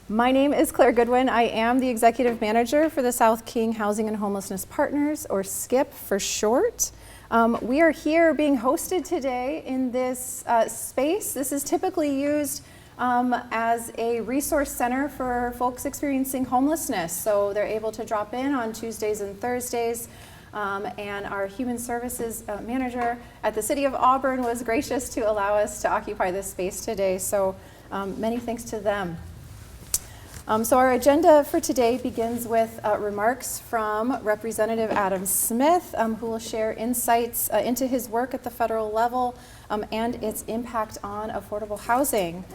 My name is Claire Goodwin. I am the Executive Manager for the South King Housing and Homelessness Partners, or SKIP for short. We are here being hosted today in this space. This is typically used as a resource center for folks experiencing homelessness. So they're able to drop in on Tuesdays and Thursdays. And our Human Services Manager at the City of Auburn was gracious to allow us to occupy this space today. So many thanks to them. So our agenda for today begins with remarks from Representative Adam Smith, who will share insights into his work at the federal level and its impact on affordable housing.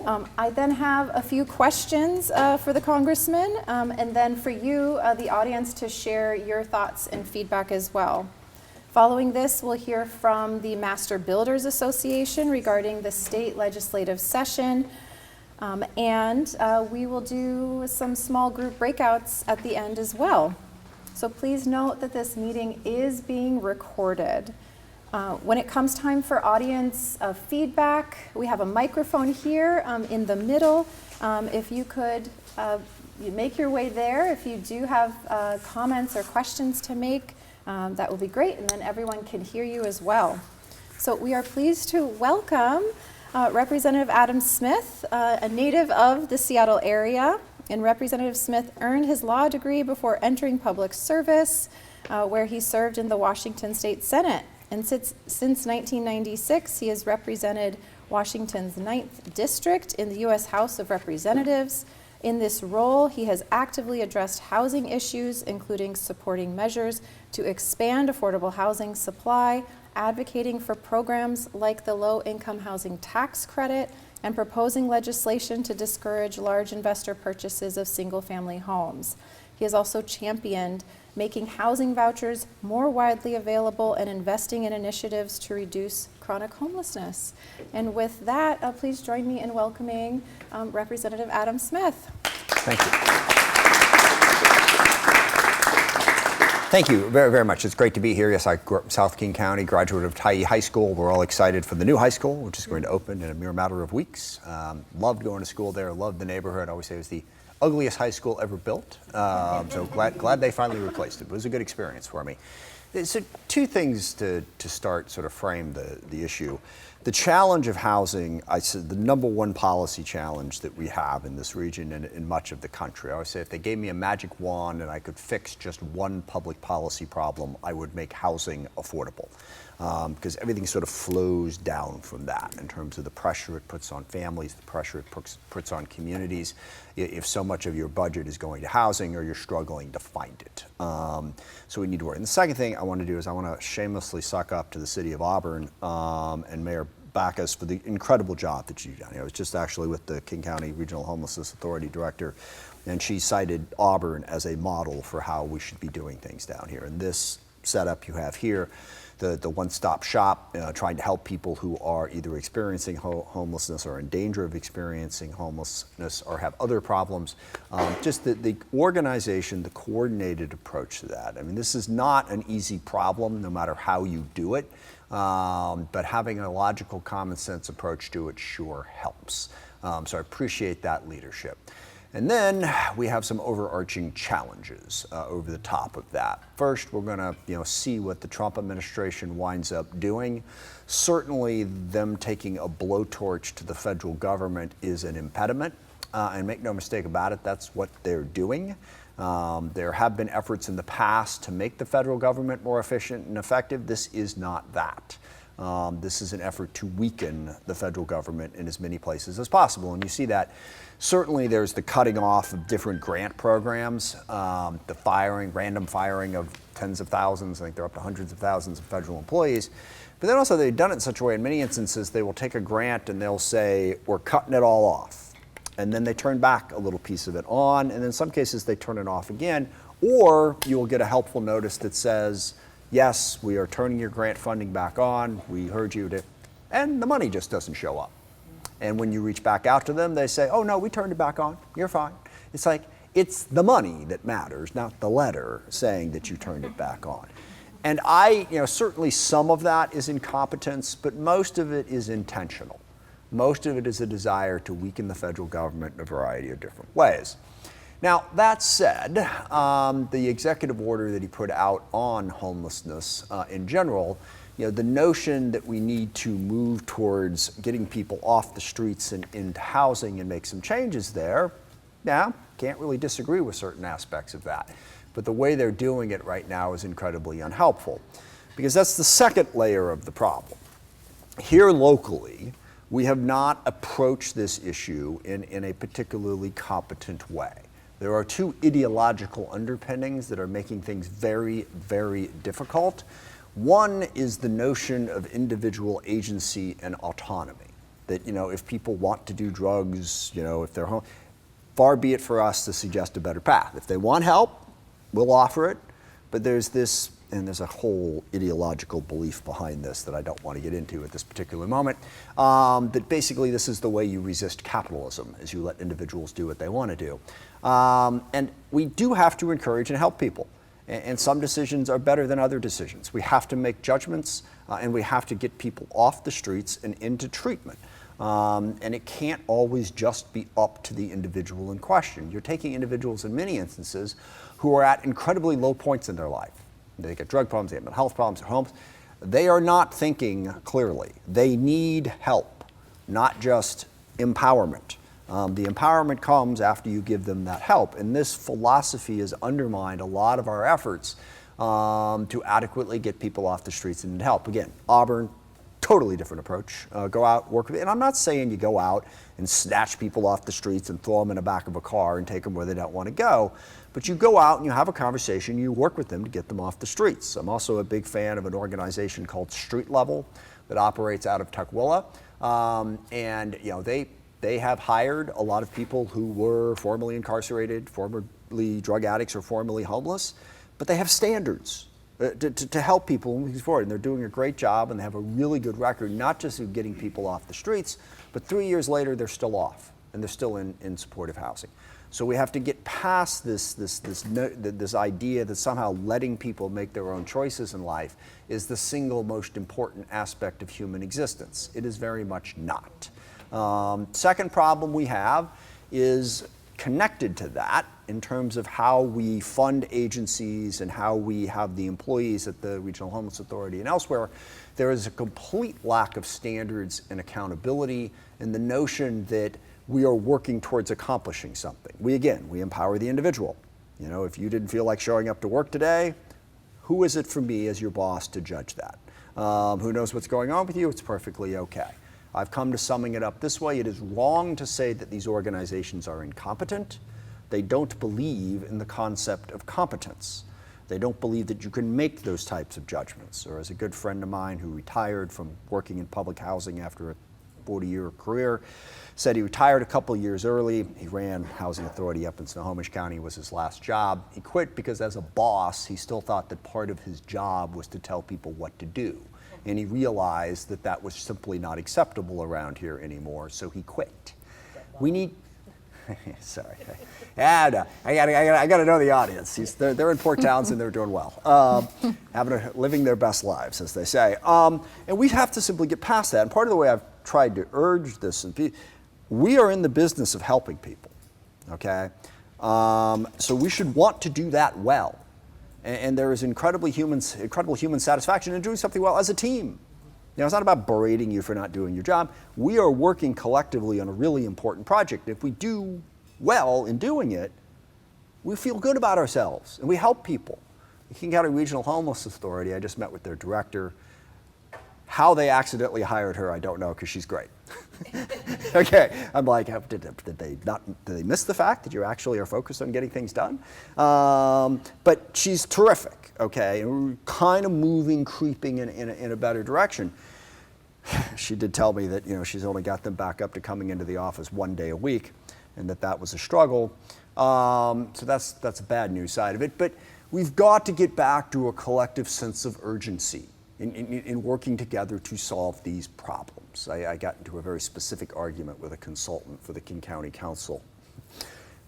I then have a few questions for the Congressman, and then for you, the audience, to share your thoughts and feedback as well. Following this, we'll hear from the Master Builders Association regarding the state legislative session. And we will do some small group breakouts at the end as well. So please note that this meeting is being recorded. When it comes time for audience feedback, we have a microphone here in the middle. If you could you make your way there. If you do have comments or questions to make, that would be great, and then everyone can hear you as well. So we are pleased to welcome Representative Adam Smith, a native of the Seattle area. And Representative Smith earned his law degree before entering public service, where he served in the Washington State Senate. And since 1996, he has represented Washington's 9th District in the U.S. House of Representatives. In this role, he has actively addressed housing issues, including supporting measures to expand affordable housing supply, advocating for programs like the low-income housing tax credit, and proposing legislation to discourage large investor purchases of single-family homes. He has also championed making housing vouchers more widely available and investing in initiatives to reduce chronic homelessness. And with that, please join me in welcoming Representative Adam Smith. Thank you. Thank you very, very much. It's great to be here. Yes, I grew up in South King County, graduate of Tyee High School. We're all excited for the new high school, which is going to open in a mere matter of weeks. Loved going to school there, loved the neighborhood. I always say it was the ugliest high school ever built. So glad they finally replaced it. It was a good experience for me. So two things to start sort of frame the issue. The challenge of housing, I said the number one policy challenge that we have in this region and in much of the country. I always say if they gave me a magic wand and I could fix just one public policy problem, I would make housing affordable. Because everything sort of flows down from that in terms of the pressure it puts on families, the pressure it puts on communities, if so much of your budget is going to housing or you're struggling to find it. So we need to work. And the second thing I want to do is I want to shamelessly suck up to the city of Auburn and Mayor Backus for the incredible job that you've done. I was just actually with the King County Regional Homelessness Authority Director, and she cited Auburn as a model for how we should be doing things down here. And this setup you have here, the one-stop shop, trying to help people who are either experiencing homelessness or in danger of experiencing homelessness or have other problems. Just the organization, the coordinated approach to that. I mean, this is not an easy problem, no matter how you do it, but having a logical, common sense approach to it sure helps. So I appreciate that leadership. And then we have some overarching challenges over the top of that. First, we're going to see what the Trump administration winds up doing. Certainly, them taking a blowtorch to the federal government is an impediment. And make no mistake about it, that's what they're doing. There have been efforts in the past to make the federal government more efficient and effective. This is not that. This is an effort to weaken the federal government in as many places as possible. And you see that certainly there's the cutting off of different grant programs, the random firing of tens of thousands, I think they're up to hundreds of thousands of federal employees. But then also they've done it in such a way, in many instances, they will take a grant and they'll say, we're cutting it all off. And then they turn back a little piece of it on, and in some cases they turn it off again. Or you will get a helpful notice that says, yes, we are turning your grant funding back on, we heard you, and the money just doesn't show up. And when you reach back out to them, they say, oh no, we turned it back on, you're fine. It's like, it's the money that matters, not the letter saying that you turned it back on. And certainly some of that is incompetence, but most of it is intentional. Most of it is a desire to weaken the federal government in a variety of different ways. Now, that said, the executive order that he put out on homelessness in general, the notion that we need to move towards getting people off the streets and into housing and make some changes there, can't really disagree with certain aspects of that. But the way they're doing it right now is incredibly unhelpful, because that's the second layer of the problem. Here locally, we have not approached this issue in a particularly competent way. There are two ideological underpinnings that are making things very, very difficult. One is the notion of individual agency and autonomy. That, if people want to do drugs, if they're home, far be it for us to suggest a better path. If they want help, we'll offer it. But there's this, and there's a whole ideological belief behind this that I don't want to get into at this particular moment, that basically this is the way you resist capitalism, is you let individuals do what they want to do. And we do have to encourage and help people. And some decisions are better than other decisions. We have to make judgments, and we have to get people off the streets and into treatment. And it can't always just be up to the individual in question. You're taking individuals in many instances who are at incredibly low points in their life. They get drug problems, they have mental health problems, they're homeless. They are not thinking clearly. They need help, not just empowerment. The empowerment comes after you give them that help. And this philosophy has undermined a lot of our efforts to adequately get people off the streets and help. Again, Auburn, totally different approach. Go out, work with it. And I'm not saying you go out and snatch people off the streets and throw them in the back of a car and take them where they don't want to go. But you go out and you have a conversation, you work with them to get them off the streets. I'm also a big fan of an organization called Street Level that operates out of Tukwila. And they have hired a lot of people who were formerly incarcerated, formerly drug addicts, or formerly homeless, but they have standards to help people moving forward. And they're doing a great job, and they have a really good record, not just of getting people off the streets, but 3 years later, they're still off, and they're still in supportive housing. So we have to get past this idea that somehow letting people make their own choices in life is the single most important aspect of human existence. It is very much not. Second problem we have is connected to that in terms of how we fund agencies and how we have the employees at the Regional Homeless Authority and elsewhere. There is a complete lack of standards and accountability, and the notion that we are working towards accomplishing something. We empower the individual. If you didn't feel like showing up to work today, who is it for me as your boss to judge that? Who knows what's going on with you? It's perfectly okay. I've come to summing it up this way. It is wrong to say that these organizations are incompetent. They don't believe in the concept of competence. They don't believe that you can make those types of judgments. Or as a good friend of mine who retired from working in public housing after a 40-year career said, he retired a couple years early. He ran Housing Authority up in Snohomish County, was his last job. He quit because as a boss, he still thought that part of his job was to tell people what to do. And he realized that that was simply not acceptable around here anymore, so he quit. We need, sorry. I got to know the audience. They're in Port Townsend, they're doing well. Living their best lives, as they say. And we have to simply get past that. And part of the way I've tried to urge this, we are in the business of helping people, okay? So we should want to do that well. And there is incredible human satisfaction in doing something well as a team. It's not about berating you for not doing your job. We are working collectively on a really important project. If we do well in doing it, we feel good about ourselves and we help people. The King County Regional Homeless Authority, I just met with their director. How they accidentally hired her, I don't know, because she's great. Okay, I'm like, did they miss the fact that you actually are focused on getting things done? But she's terrific, okay, and we're kind of creeping in a better direction. She did tell me that she's only got them back up to coming into the office 1 day a week, and that was a struggle. So that's a bad news side of it. But we've got to get back to a collective sense of urgency in working together to solve these problems. I got into a very specific argument with a consultant for the King County Council.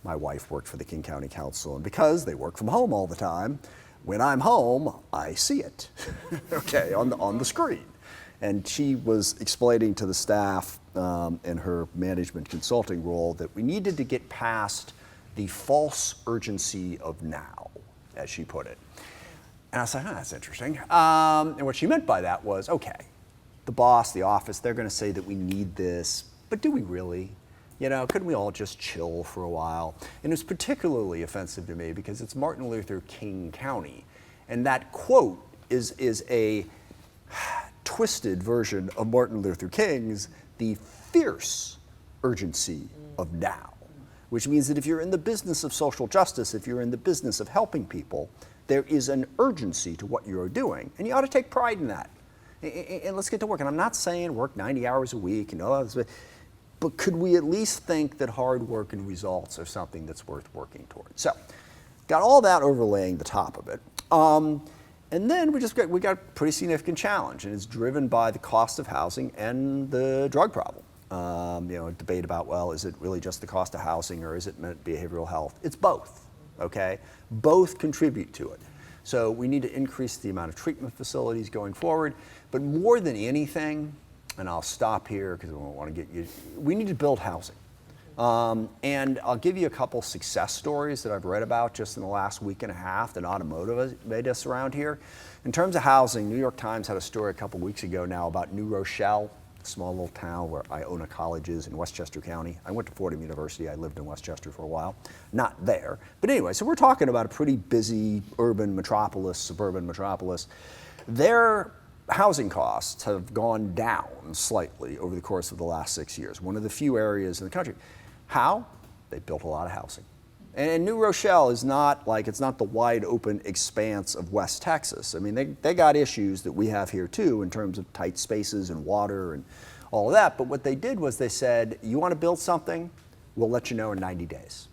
My wife worked for the King County Council, and because they work from home all the time, when I'm home, I see it, okay, on the screen. And she was explaining to the staff in her management consulting role that we needed to get past the false urgency of now, as she put it. And I was like, oh, that's interesting. And what she meant by that was, okay, the boss, the office, they're going to say that we need this, but do we really? You know, couldn't we all just chill for a while? And it's particularly offensive to me because it's Martin Luther King County. And that quote is a twisted version of Martin Luther King's "the fierce urgency of now," which means that if you're in the business of social justice, if you're in the business of helping people, there is an urgency to what you're doing, and you ought to take pride in that. And let's get to work. And I'm not saying work 90 hours a week and all that, but could we at least think that hard work and results are something that's worth working towards? So, got all that overlaying the top of it. And then we got a pretty significant challenge, and it's driven by the cost of housing and the drug problem. You know, a debate about, well, is it really just the cost of housing or is it behavioral health? It's both, okay? Both contribute to it. So we need to increase the amount of treatment facilities going forward, but more than anything, and I'll stop here because I don't want to get you, we need to build housing. And I'll give you a couple success stories that I've read about just in the last week and a half that automotive made us around here. In terms of housing, New York Times had a story a couple weeks ago now about New Rochelle, a small little town where Iona College is in Westchester County. I went to Fordham University. I lived in Westchester for a while. Not there. But anyway, so we're talking about a pretty busy urban metropolis, suburban metropolis. Their housing costs have gone down slightly over the course of the last 6 years. One of the few areas in the country. How? They built a lot of housing. And New Rochelle is not like, it's not the wide open expanse of West Texas. I mean, they got issues that we have here too in terms of tight spaces and water and all of that. But what they did was they said, you want to build something? We'll let you know in 90 days,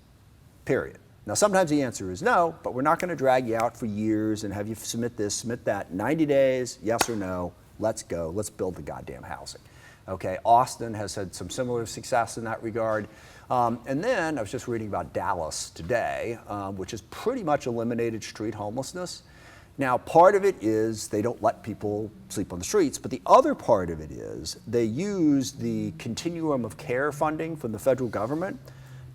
period. Now, sometimes the answer is no, but we're not going to drag you out for years and have you submit this, submit that. 90 days, yes or no, let's go, let's build the goddamn housing. Okay, Austin has had some similar success in that regard. And then I was just reading about Dallas today, which has pretty much eliminated street homelessness. Now, part of it is they don't let people sleep on the streets, but the other part of it is they use the continuum of care funding from the federal government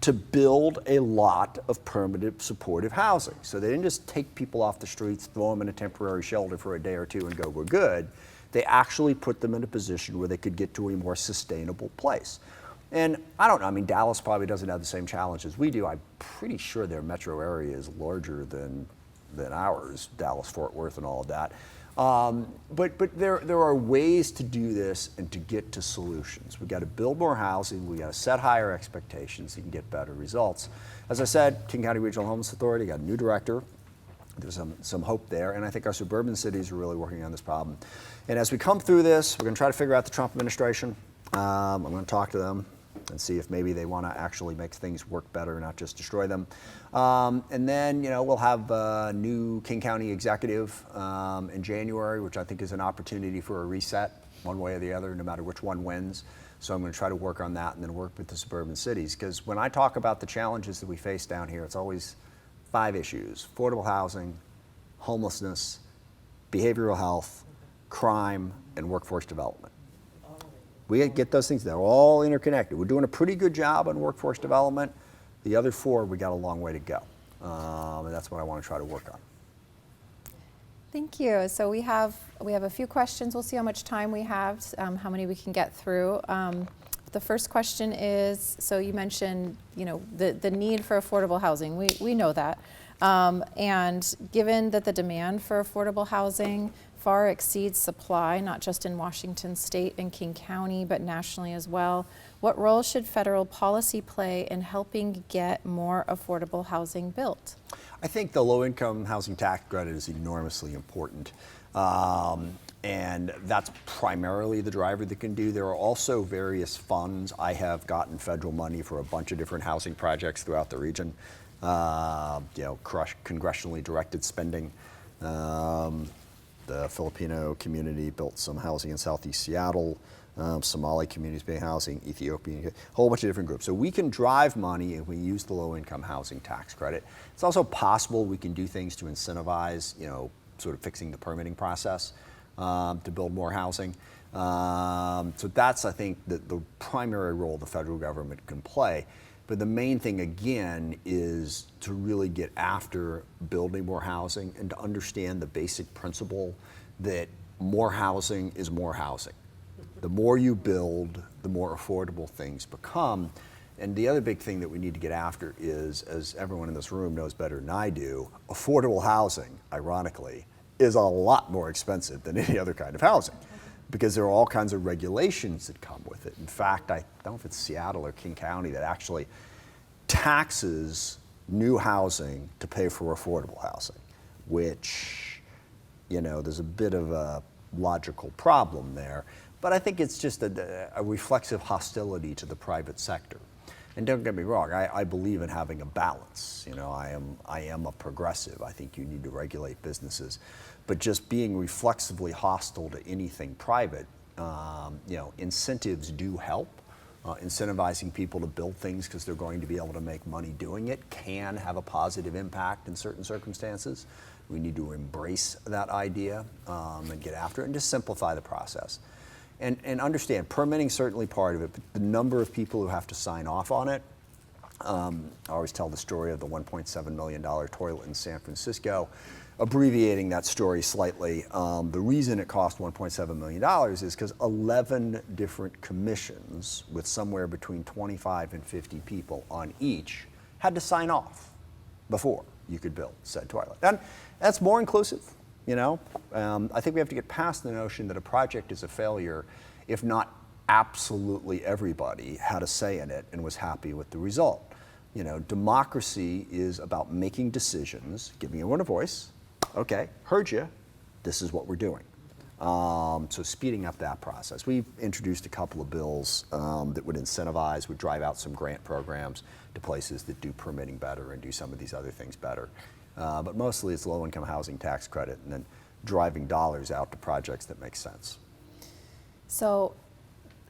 to build a lot of permanent supportive housing. So they didn't just take people off the streets, throw them in a temporary shelter for a day or two and go, we're good. They actually put them in a position where they could get to a more sustainable place. And I don't know, I mean, Dallas probably doesn't have the same challenges we do. I'm pretty sure their metro area is larger than ours, Dallas, Fort Worth, and all of that. But there are ways to do this and to get to solutions. We've got to build more housing, we've got to set higher expectations and get better results. As I said, King County Regional Homeless Authority got a new director. There's some hope there, and I think our suburban cities are really working on this problem. And as we come through this, we're going to try to figure out the Trump administration. I'm going to talk to them and see if maybe they want to actually make things work better, not just destroy them. And then, you know, we'll have a new King County executive in January, which I think is an opportunity for a reset, one way or the other, no matter which one wins. So I'm going to try to work on that and then work with the suburban cities. Because when I talk about the challenges that we face down here, it's always 5 issues: affordable housing, homelessness, behavioral health, crime, and workforce development. We get those things, they're all interconnected. We're doing a pretty good job on workforce development. The other 4, we got a long way to go. And that's what I want to try to work on. Thank you. So we have a few questions. We'll see how much time we have, how many we can get through. The first question is, so you mentioned, you know, the need for affordable housing. We know that. And given that the demand for affordable housing far exceeds supply, not just in Washington State and King County, but nationally as well, what role should federal policy play in helping get more affordable housing built? I think the low-income housing tax credit is enormously important. And that's primarily the driver that can do. There are also various funds. I have gotten federal money for a bunch of different housing projects throughout the region. You know, congressionally directed spending. The Filipino community built some housing in Southeast Seattle. Somali communities building housing, Ethiopian, a whole bunch of different groups. So we can drive money if we use the low-income housing tax credit. It's also possible we can do things to incentivize, you know, sort of fixing the permitting process to build more housing. So that's, I think, the primary role the federal government can play. But the main thing, again, is to really get after building more housing and to understand the basic principle that more housing is more housing. The more you build, the more affordable things become. And the other big thing that we need to get after is, as everyone in this room knows better than I do, affordable housing, ironically, is a lot more expensive than any other kind of housing, because there are all kinds of regulations that come with it. In fact, I don't know if it's Seattle or King County that actually taxes new housing to pay for affordable housing, which, you know, there's a bit of a logical problem there. But I think it's just a reflexive hostility to the private sector. And don't get me wrong, I believe in having a balance. You know, I am a progressive. I think you need to regulate businesses. But just being reflexively hostile to anything private, you know, incentives do help. Incentivizing people to build things because they're going to be able to make money doing it can have a positive impact in certain circumstances. We need to embrace that idea and get after it and just simplify the process. And understand, permitting is certainly part of it, but the number of people who have to sign off on it, I always tell the story of the $1.7 million toilet in San Francisco. Abbreviating that story slightly, the reason it cost $1.7 million is because 11 different commissions with somewhere between 25 and 50 people on each had to sign off before you could build said toilet. And that's more inclusive. You know, I think we have to get past the notion that a project is a failure if not absolutely everybody had a say in it and was happy with the result. You know, democracy is about making decisions, giving everyone a voice. Okay, heard you. This is what we're doing. So speeding up that process. We've introduced a couple of bills that would incentivize, would drive out some grant programs to places that do permitting better and do some of these other things better. But mostly it's low-income housing tax credit and then driving dollars out to projects that make sense. So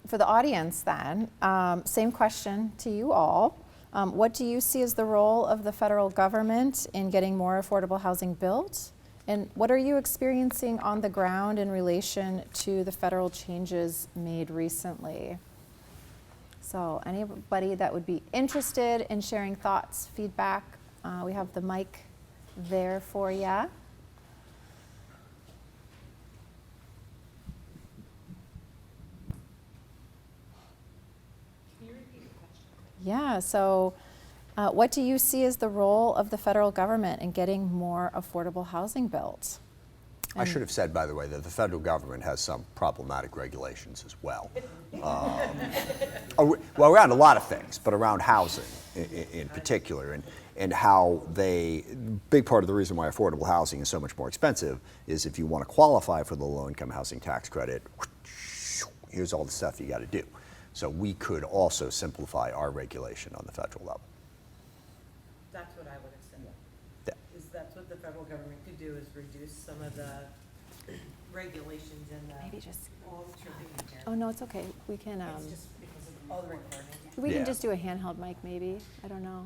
for the audience then, same question to you all. What do you see as the role of the federal government in getting more affordable housing built? And what are you experiencing on the ground in relation to the federal changes made recently? So anybody that would be interested in sharing thoughts, feedback, we have the mic there for you. Yeah, so what do you see as the role of the federal government in getting more affordable housing built? I should have said, by the way, that the federal government has some problematic regulations as well. Well, around a lot of things, but around housing in particular, and how big part of the reason why affordable housing is so much more expensive is if you want to qualify for the low-income housing tax credit, here's all the stuff you got to do. So we could also simplify our regulation on the federal level. That's what I would have said. Yeah. Is that's what the federal government could do, is reduce some of the regulations and the. Maybe just. All the tripping here. Oh no, it's okay. We can. It's just because of all the requirements. We Yeah. can just do a handheld mic, maybe. I don't know.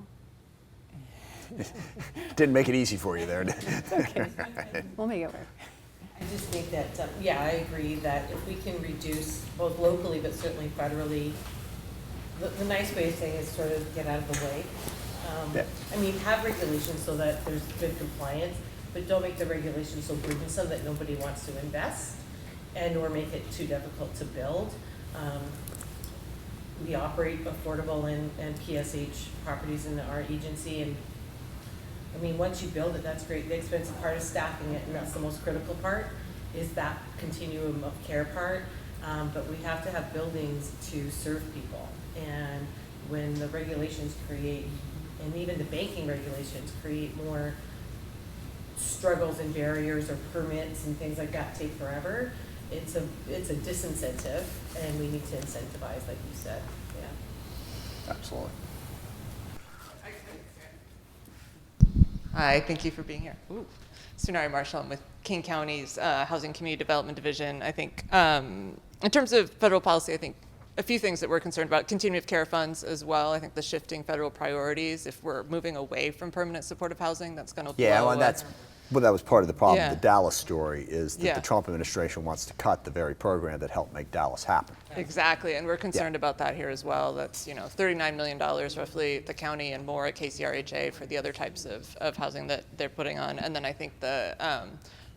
Didn't make it easy for you there. It's okay. We'll make it work. I just think that, yeah, I agree that if we can reduce both locally but certainly federally, the nice way of saying is sort of get out of the way. Yeah. I mean, have regulations so that there's good compliance, but don't make the regulations so burdensome that nobody wants to invest and or make it too difficult to build. We operate affordable and PSH properties in our agency, and I mean, once you build it, that's great. The expensive part is staffing it, and that's the most critical part, is that continuum of care part. But we have to have buildings to serve people. And when the regulations create, and even the banking regulations create more struggles and barriers or permits and things like that take forever, it's a disincentive, and we need to incentivize, like you said. Yeah. Absolutely. Hi, thank you for being here. Sunari Marshall, I'm with King County's Housing Community Development Division. I think in terms of federal policy, I think a few things that we're concerned about, continuity of care funds as well. I think the shifting federal priorities, if we're moving away from permanent supportive housing, that's going to Yeah, blow well, that's Well, that was part of the problem. Yeah. The Dallas story is that Yeah. the Trump administration wants to cut the very program that helped make Dallas happen. Exactly, and we're concerned about that here as well. That's, $39 million roughly the county and more at KCRHA for the other types of housing that they're putting on. And then I think the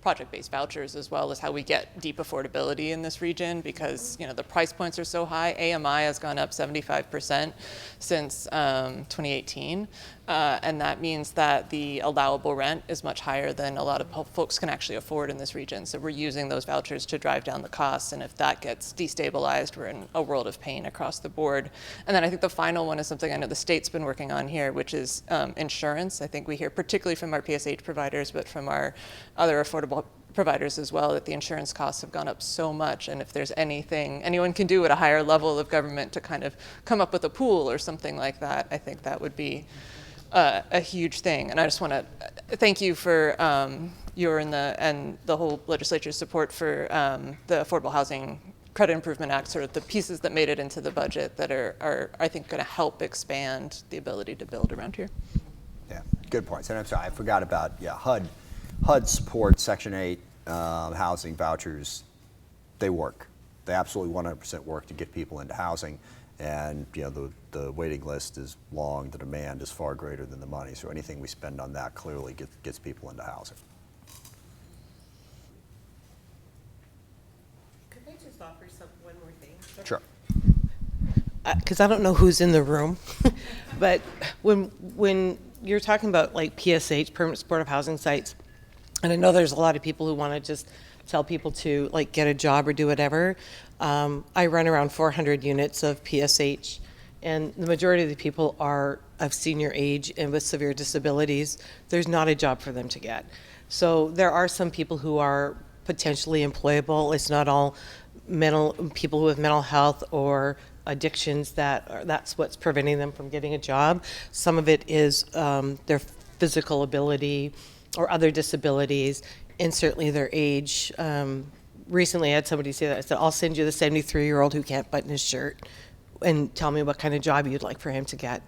project-based vouchers as well is how we get deep affordability in this region, because the price points are so high. AMI has gone up 75% since 2018, and that means that the allowable rent is much higher than a lot of folks can actually afford in this region. So we're using those vouchers to drive down the costs, and if that gets destabilized, we're in a world of pain across the board. And then I think the final one is something I know the state's been working on here, which is insurance. I think we hear particularly from our PSH providers, but from our other affordable providers as well, that the insurance costs have gone up so much, and if there's anything anyone can do at a higher level of government to kind of come up with a pool or something like that, I think that would be a huge thing. And I just want to thank you for your and the whole legislature's support for the Affordable Housing Credit Improvement Act, sort of the pieces that made it into the budget that are I think going to help expand the ability to build around here. Yeah, good points. And I'm sorry, I forgot about HUD supports Section 8 housing vouchers. They work. They absolutely 100% work to get people into housing. And the waiting list is long, the demand is far greater than the money. So anything we spend on that clearly gets people into housing. Could I just offer one more thing? Sure. Because I don't know who's in the room, but when you're talking about like PSH, permanent supportive housing sites, and I know there's a lot of people who want to just tell people to like get a job or do whatever. I run around 400 units of PSH, and the majority of the people are of senior age and with severe disabilities. There's not a job for them to get. So there are some people who are potentially employable. It's not all people with mental health or addictions that's what's preventing them from getting a job. Some of it is their physical ability or other disabilities, and certainly their age. Recently I had somebody say that. I said, I'll send you the 73-year-old who can't button his shirt and tell me what kind of job you'd like for him to get.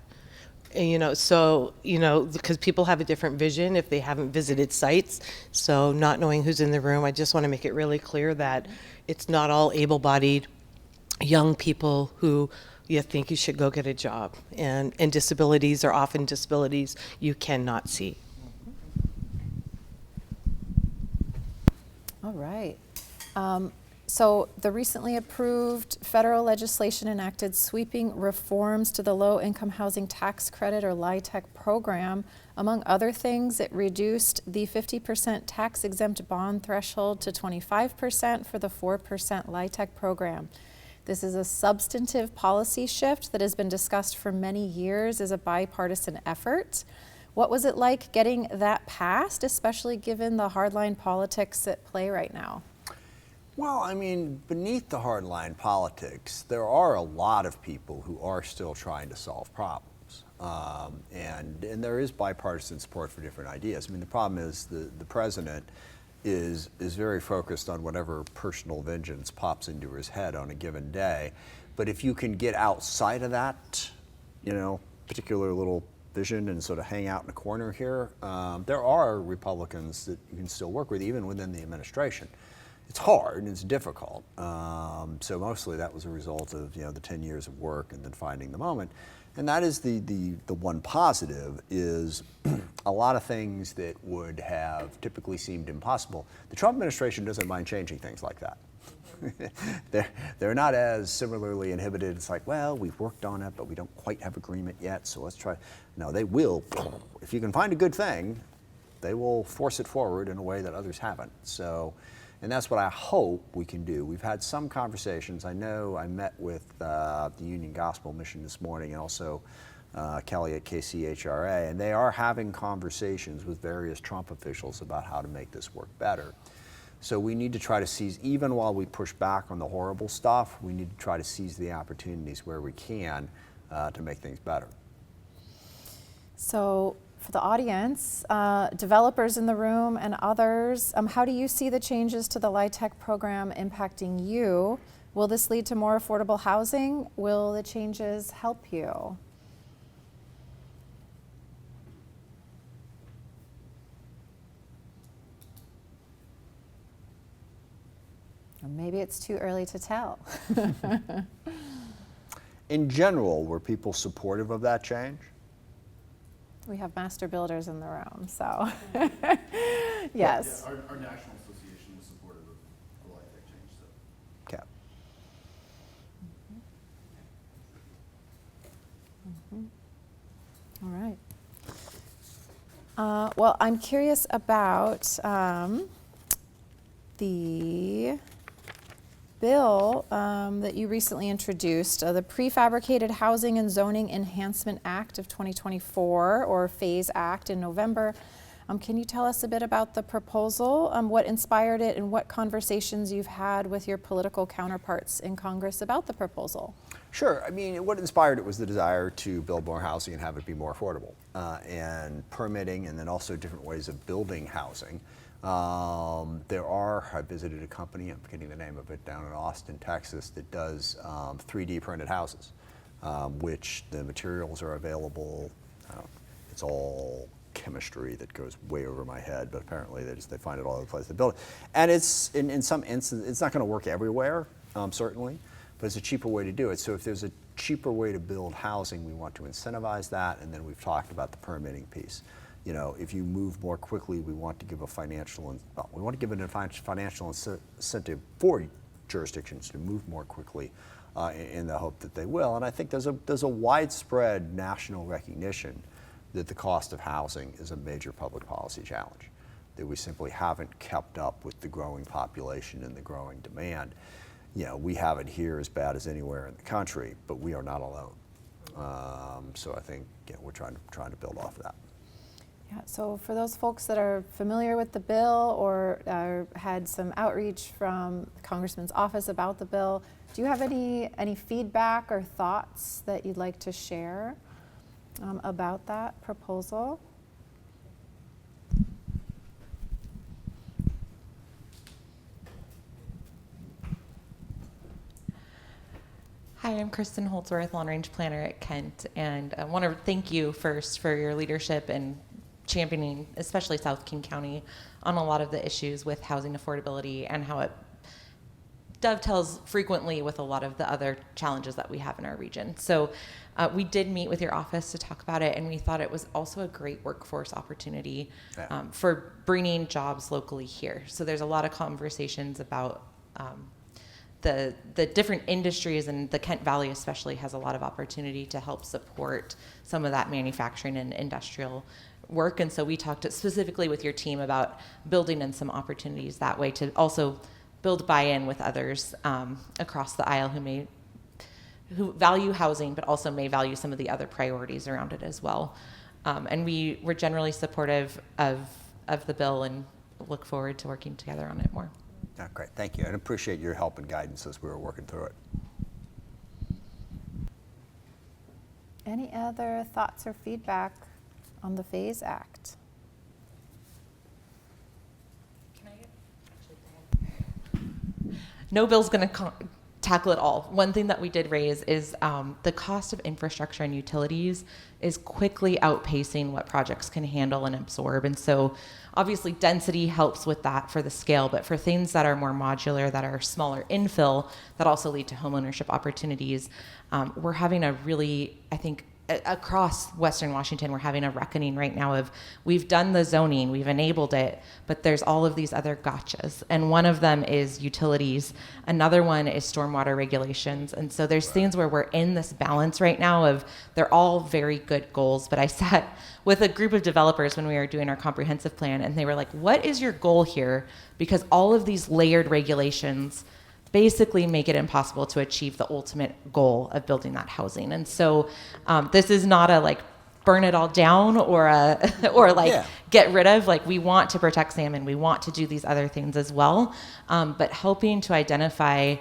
And, because people have a different vision if they haven't visited sites. So not knowing who's in the room, I just want to make it really clear that it's not all able-bodied young people who you think you should go get a job. And disabilities are often disabilities you cannot see. All right. So the recently approved federal legislation enacted sweeping reforms to the low-income housing tax credit, or LIHTC program. Among other things, it reduced the 50% tax-exempt bond threshold to 25% for the 4% LIHTC program. This is a substantive policy shift that has been discussed for many years as a bipartisan effort. What was it like getting that passed, especially given the hardline politics at play right now? Well, I mean, beneath the hardline politics, there are a lot of people who are still trying to solve problems. And there is bipartisan support for different ideas. I mean, the problem is the president is very focused on whatever personal vengeance pops into his head on a given day. But if you can get outside of that, particular little vision and sort of hang out in a corner here, there are Republicans that you can still work with, even within the administration. It's hard and it's difficult. So mostly that was a result of the 10 years of work and then finding the moment. And that is the one positive is a lot of things that would have typically seemed impossible. The Trump administration doesn't mind changing things like that. They're not as similarly inhibited. It's like, well, we've worked on it, but we don't quite have agreement yet, so let's try. No, they will. If you can find a good thing, they will force it forward in a way that others haven't. So, and that's what I hope we can do. We've had some conversations. I know I met with the Union Gospel Mission this morning and also Kelly at KCHRA, and they are having conversations with various Trump officials about how to make this work better. So we need to try to seize, even while we push back on the horrible stuff, we need to try to seize the opportunities where we can to make things better. So for the audience, developers in the room and others, how do you see the changes to the LIHTC program impacting you? Will this lead to more affordable housing? Will the changes help you? Or maybe it's too early to tell. In general, were people supportive of that change? We have master builders in the room, so yes. Yeah, our national association is supportive of a lot of that change. So. Okay. All right. Well, I'm curious about the bill that you recently introduced, the Prefabricated Housing and Zoning Enhancement Act of 2024, or PHASE Act in November. Can you tell us a bit about the proposal, what inspired it, and what conversations you've had with your political counterparts in Congress about the proposal? Sure. I mean, what inspired it was the desire to build more housing and have it be more affordable, and permitting, and then also different ways of building housing. I visited a company, I'm forgetting the name of it, down in Austin, Texas, that does 3D printed houses, which the materials are available. It's all chemistry that goes way over my head, but apparently they find it all over the place to build it. And it's, in some instances, it's not going to work everywhere, certainly, but it's a cheaper way to do it. So if there's a cheaper way to build housing, we want to incentivize that, and then we've talked about the permitting piece. You know, if you move more quickly, we want to give a financial incentive for jurisdictions to move more quickly in the hope that they will. And I think there's a widespread national recognition that the cost of housing is a major public policy challenge, that we simply haven't kept up with the growing population and the growing demand. You know, we have it here as bad as anywhere in the country, but we are not alone. So I think we're trying to build off of that. Yeah, so for those folks that are familiar with the bill or had some outreach from the Congressman's office about the bill, do you have any feedback or thoughts that you'd like to share about that proposal? Hi, I'm Kristen Holdsworth, Long Range Planner at Kent, and I want to thank you first for your leadership in championing, especially South King County, on a lot of the issues with housing affordability and how it dovetails frequently with a lot of the other challenges that we have in our region. So we did meet with your office to talk about it, and we thought it was also a great workforce opportunity for bringing jobs locally here. So there's a lot of conversations about the different industries, and the Kent Valley especially has a lot of opportunity to help support some of that manufacturing and industrial work. And so we talked specifically with your team about building in some opportunities that way to also build buy-in with others across the aisle who value housing, but also may value some of the other priorities around it as well. And we were generally supportive of the bill and look forward to working together on it more. Oh, great, thank you. And appreciate your help and guidance as we were working through it. Any other thoughts or feedback on the PHASE Act? No bill's going to tackle it all. One thing that we did raise is the cost of infrastructure and utilities is quickly outpacing what projects can handle and absorb. And so obviously density helps with that for the scale, but for things that are more modular, that are smaller infill, that also lead to homeownership opportunities, we're having a really, I think, across Western Washington, we're having a reckoning right now of, we've done the zoning, we've enabled it, but there's all of these other gotchas. And one of them is utilities. Another one is stormwater regulations. And so there's things where we're in this balance right now of, they're all very good goals, but I sat with a group of developers when we were doing our comprehensive plan, and they were like, what is your goal here? Because all of these layered regulations basically make it impossible to achieve the ultimate goal of building that housing. And so this is not a like burn it all down or get rid of. Like, we want to protect salmon, we want to do these other things as well, but helping to identify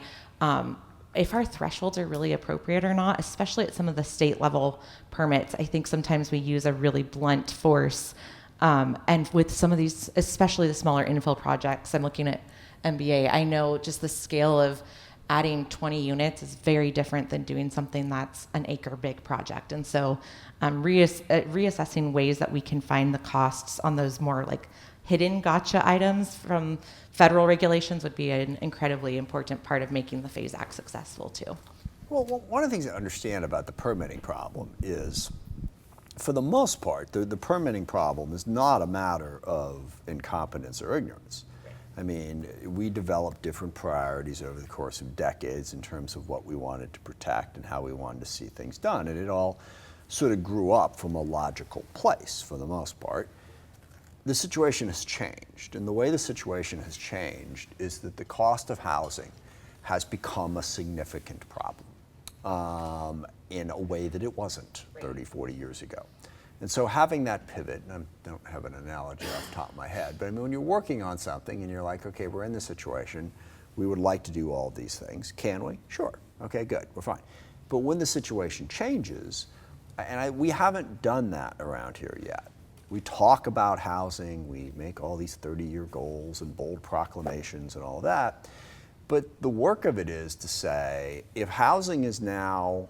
if our thresholds are really appropriate or not, especially at some of the state level permits. I think sometimes we use a really blunt force, and with some of these, especially the smaller infill projects, I'm looking at MBA, I know just the scale of adding 20 units is very different than doing something that's an acre big project. And so reassessing ways that we can find the costs on those more like hidden gotcha items from federal regulations would be an incredibly important part of making the Phase Act successful too. Well, one of the things to understand about the permitting problem is, for the most part, the permitting problem is not a matter of incompetence or ignorance. I mean, we developed different priorities over the course of decades in terms of what we wanted to protect and how we wanted to see things done, and it all sort of grew up from a logical place for the most part. The situation has changed, and the way the situation has changed is that the cost of housing has become a significant problem in a way that it wasn't 30, 40 years ago. And so having that pivot, and I don't have an analogy off the top of my head, but I mean, when you're working on something and you're like, okay, we're in this situation, we would like to do all of these things. Can we? Sure. Okay, good, we're fine. But when the situation changes, and we haven't done that around here yet. We talk about housing, we make all these 30-year goals and bold proclamations and all of that, but the work of it is to say, if housing is now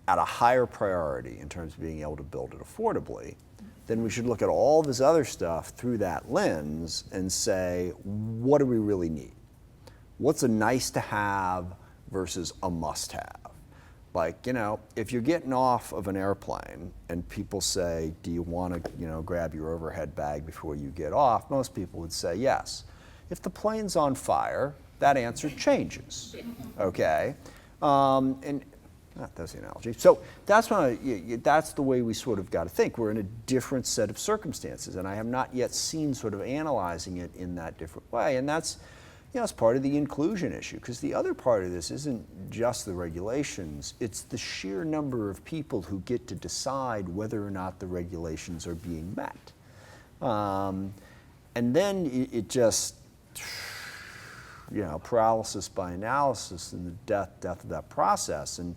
at a higher priority in terms of being able to build it affordably, then we should look at all this other stuff through that lens and say, what do we really need? What's a nice to have versus a must have? Like, you know, if you're getting off of an airplane and people say, do you want to, you know, grab your overhead bag before you get off? Most people would say yes. If the plane's on fire, that answer changes, okay? That's the analogy. So that's the way we sort of got to think. We're in a different set of circumstances, and I have not yet seen sort of analyzing it in that different way. And that's, you know, it's part of the inclusion issue, because the other part of this isn't just the regulations, it's the sheer number of people who get to decide whether or not the regulations are being met. And then it just, you know, paralysis by analysis and the death of that process. And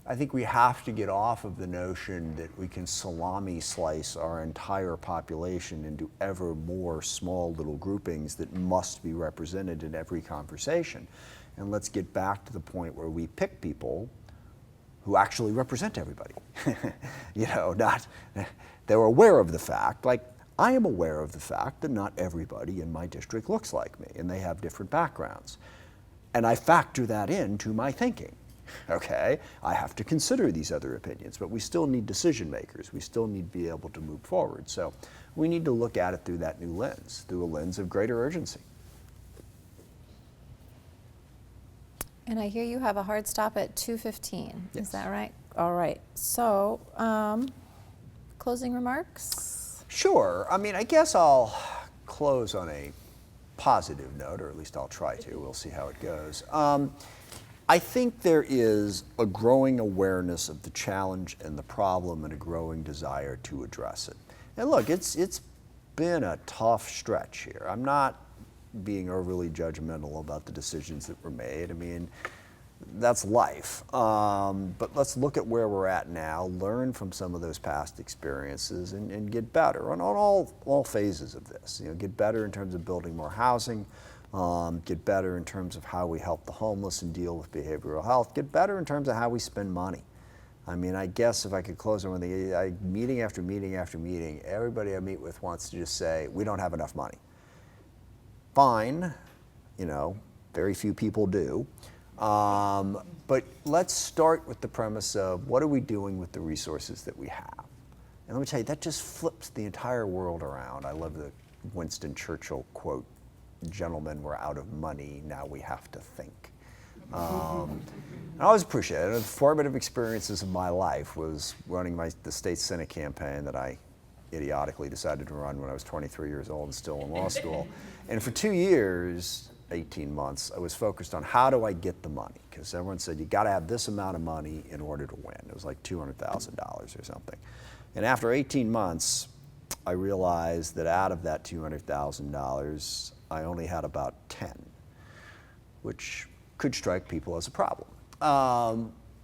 I think we have to get off of the notion that we can salami slice our entire population into ever more small little groupings that must be represented in every conversation. And let's get back to the point where we pick people who actually represent everybody. You know, they're aware of the fact, like I am aware of the fact that not everybody in my district looks like me, and they have different backgrounds. And I factor that into my thinking. Okay, I have to consider these other opinions, but we still need decision makers. We still need to be able to move forward. So we need to look at it through that new lens, through a lens of greater urgency. And I hear you have a hard stop at 2:15. Yes. Is that right? All right. So, closing remarks? Sure. I mean, I guess I'll close on a positive note, or at least I'll try to. We'll see how it goes. I think there is a growing awareness of the challenge and the problem, and a growing desire to address it. And look, it's been a tough stretch here. I'm not being overly judgmental about the decisions that were made. I mean, that's life. But let's look at where we're at now, learn from some of those past experiences, and get better on all phases of this. You know, get better in terms of building more housing, get better in terms of how we help the homeless and deal with behavioral health, get better in terms of how we spend money. I mean, I guess if I could close on one thing, meeting after meeting after meeting, everybody I meet with wants to just say, we don't have enough money. Fine, you know, very few people do. But let's start with the premise of what are we doing with the resources that we have? And let me tell you, that just flips the entire world around. I love the Winston Churchill quote, "Gentlemen, we're out of money, now we have to think." I always appreciate it. One of the formative experiences of my life was running the state Senate campaign that I idiotically decided to run when I was 23 years old and still in law school. And for 2 years, 18 months, I was focused on how do I get the money? Because everyone said, you gotta have this amount of money in order to win. It was like $200,000 or something. And after 18 months, I realized that out of that $200,000, I only had about 10, which could strike people as a problem.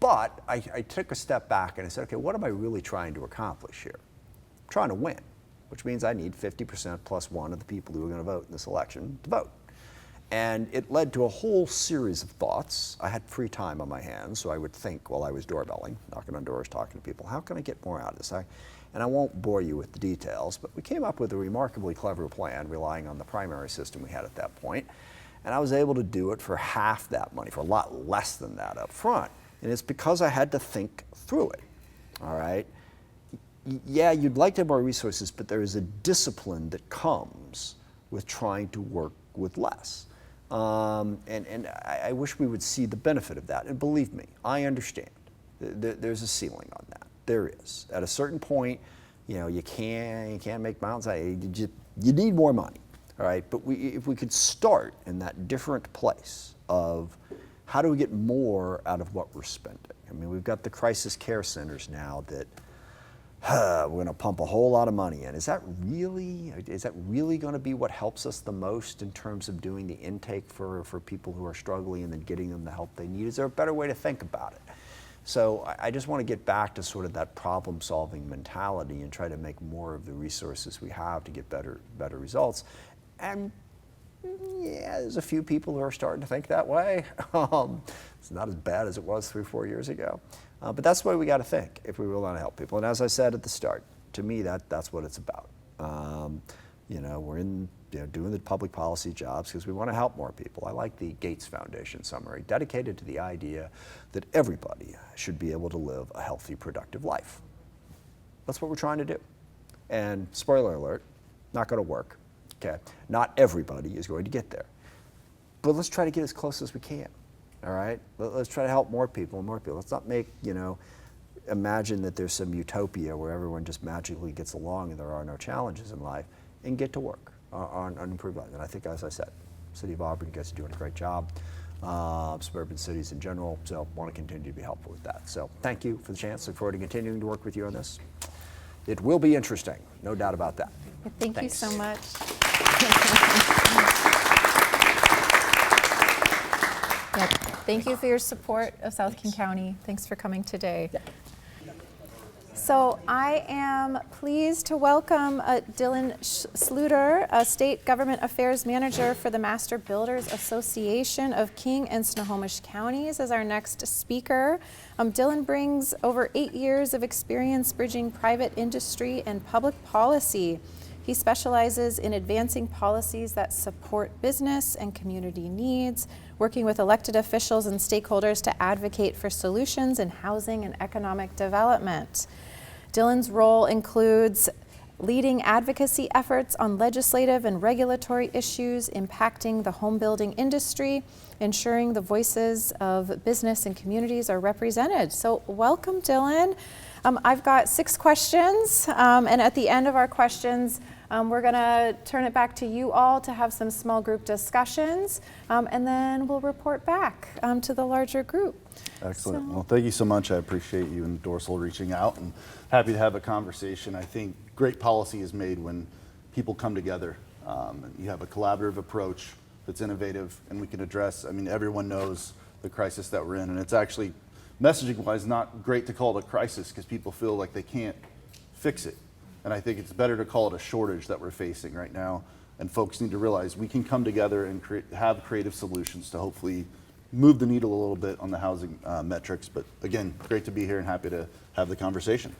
But I took a step back and I said, okay, what am I really trying to accomplish here? I'm trying to win, which means I need 50% plus one of the people who are going to vote in this election to vote. And it led to a whole series of thoughts. I had free time on my hands, so I would think while I was doorbelling, knocking on doors, talking to people, how can I get more out of this? And I won't bore you with the details, but we came up with a remarkably clever plan relying on the primary system we had at that point. And I was able to do it for half that money, for a lot less than that up front. And it's because I had to think through it, all right? Yeah, you'd like to have more resources, but there is a discipline that comes with trying to work with less. And I wish we would see the benefit of that. And believe me, I understand. There's a ceiling on that. There is. At a certain point, you can't make mountains. You need more money, all right? But if we could start in that different place of how do we get more out of what we're spending? I mean, we've got the crisis care centers now that we're going to pump a whole lot of money in. Is that really going to be what helps us the most in terms of doing the intake for people who are struggling and then getting them the help they need? Is there a better way to think about it? So I just want to get back to sort of that problem-solving mentality and try to make more of the resources we have to get better results. And yeah, there's a few people who are starting to think that way. It's not as bad as it was 3 or 4 years ago. But that's the way we got to think if we really want to help people. And as I said at the start, to me, that's what it's about. We're in doing the public policy jobs because we want to help more people. I like the Gates Foundation summary, dedicated to the idea that everybody should be able to live a healthy, productive life. That's what we're trying to do. And spoiler alert, not going to work. Okay, not everybody is going to get there. But let's try to get as close as we can. All right, let's try to help more people and more people. Let's not make, imagine that there's some utopia where everyone just magically gets along and there are no challenges in life, and get to work on improved life. And I think, as I said, the City of Auburn, you guys are doing a great job. Suburban cities in general, so want to continue to be helpful with that. So thank you for the chance. Look forward to continuing to work with you on this. It will be interesting, no doubt about that. Thank you Thanks. so much. Yeah, thank you for your support of South King County. Thanks for coming today. So I am pleased to welcome Dylan Sluter, a State Government Affairs Manager for the Master Builders Association of King and Snohomish Counties, as our next speaker. Dylan brings over 8 years of experience bridging private industry and public policy. He specializes in advancing policies that support business and community needs, working with elected officials and stakeholders to advocate for solutions in housing and economic development. Dylan's role includes leading advocacy efforts on legislative and regulatory issues impacting the home building industry, ensuring the voices of business and communities are represented. So welcome, Dylan. I've got 6 questions, and at the end of our questions, we're going to turn it back to you all to have some small group discussions, and then we'll report back to the larger group. Excellent. Well, thank you so much. I appreciate you and Dorsal reaching out, and happy to have a conversation. I think great policy is made when people come together. And you have a collaborative approach that's innovative, and we can address, everyone knows the crisis that we're in, and it's actually, messaging-wise, not great to call it a crisis because people feel like they can't fix it. And I think it's better to call it a shortage that we're facing right now. And folks need to realize we can come together and have creative solutions to hopefully move the needle a little bit on the housing metrics. But again, great to be here and happy to have the conversation.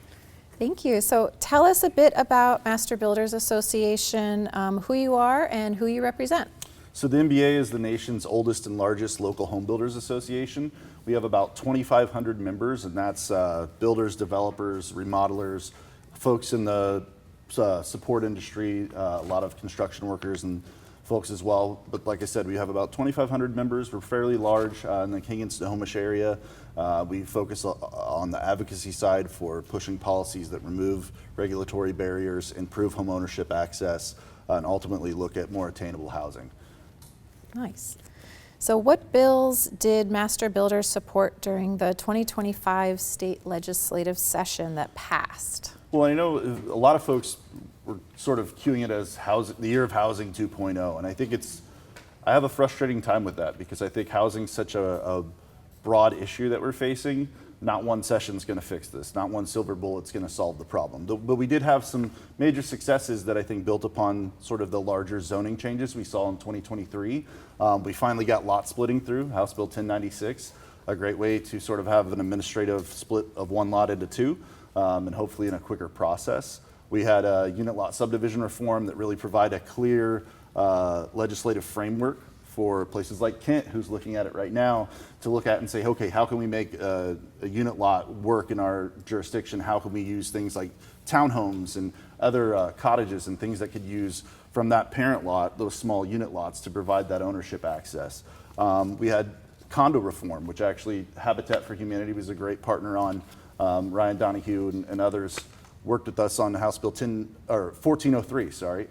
Thank you. So tell us a bit about Master Builders Association, who you are and who you represent. So the MBA is the nation's oldest and largest local home builders association. We have about 2,500 members, and that's builders, developers, remodelers, folks in the support industry, a lot of construction workers and folks as well. But like I said, we have about 2,500 members. We're fairly large in the King and Snohomish area. We focus on the advocacy side for pushing policies that remove regulatory barriers, improve homeownership access, and ultimately look at more attainable housing. Nice. So what bills did Master Builders support during the 2025 state legislative session that passed? Well, I know a lot of folks were sort of queuing it as the year of housing 2.0, and I think I have a frustrating time with that because I think housing is such a broad issue that we're facing not one session's going to fix this, not one silver bullet's going to solve the problem. But we did have some major successes that I think built upon sort of the larger zoning changes we saw in 2023. We finally got lot splitting through, House Bill 1096, a great way to sort of have an administrative split of one lot into two, and hopefully in a quicker process. We had a unit lot subdivision reform that really provide a clear legislative framework for places like Kent, who's looking at it right now, to look at and say, okay, how can we make a unit lot work in our jurisdiction? How can we use things like townhomes and other cottages and things that could use from that parent lot, those small unit lots, to provide that ownership access. We had condo reform, which actually Habitat for Humanity was a great partner on. Ryan Donahue and others worked with us on House Bill 1403,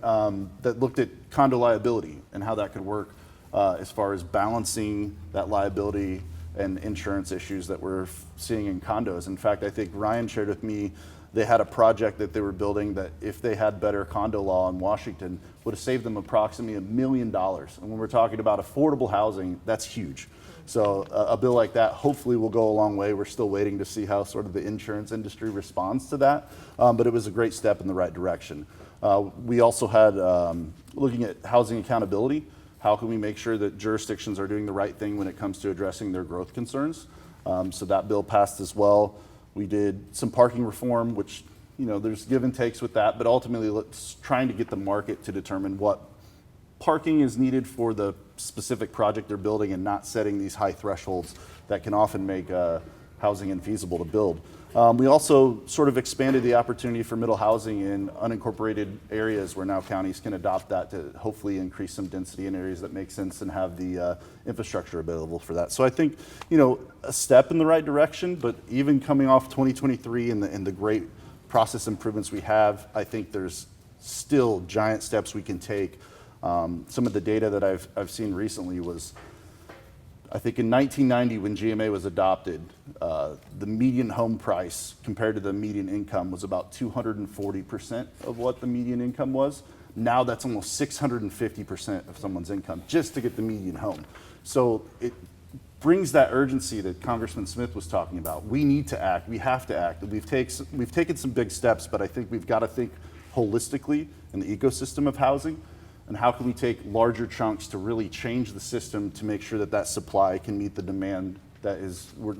that looked at condo liability and how that could work as far as balancing that liability and insurance issues that we're seeing in condos. In fact, I think Ryan shared with me they had a project that they were building that, if they had better condo law in Washington, would have saved them approximately $1 million. And when we're talking about affordable housing, that's huge. So a bill like that hopefully will go a long way. We're still waiting to see how sort of the insurance industry responds to that, but it was a great step in the right direction. We also had, looking at housing accountability, how can we make sure that jurisdictions are doing the right thing when it comes to addressing their growth concerns? So that bill passed as well. We did some parking reform, which, there's give and takes with that, but ultimately trying to get the market to determine what parking is needed for the specific project they're building, and not setting these high thresholds that can often make housing infeasible to build. We also sort of expanded the opportunity for middle housing in unincorporated areas, where now counties can adopt that to hopefully increase some density in areas that make sense and have the infrastructure available for that. So I think, a step in the right direction, but even coming off 2023 and the great process improvements we have, I think there's still giant steps we can take. Some of the data that I've seen recently was, I think in 1990, when GMA was adopted, the median home price compared to the median income was about 240% of what the median income was. Now that's almost 650% of someone's income just to get the median home. So it brings that urgency that Congressman Smith was talking about. We need to act. We have to act. We've taken some big steps, but I think we've got to think holistically in the ecosystem of housing. And how can we take larger chunks to really change the system to make sure that that supply can meet the demand that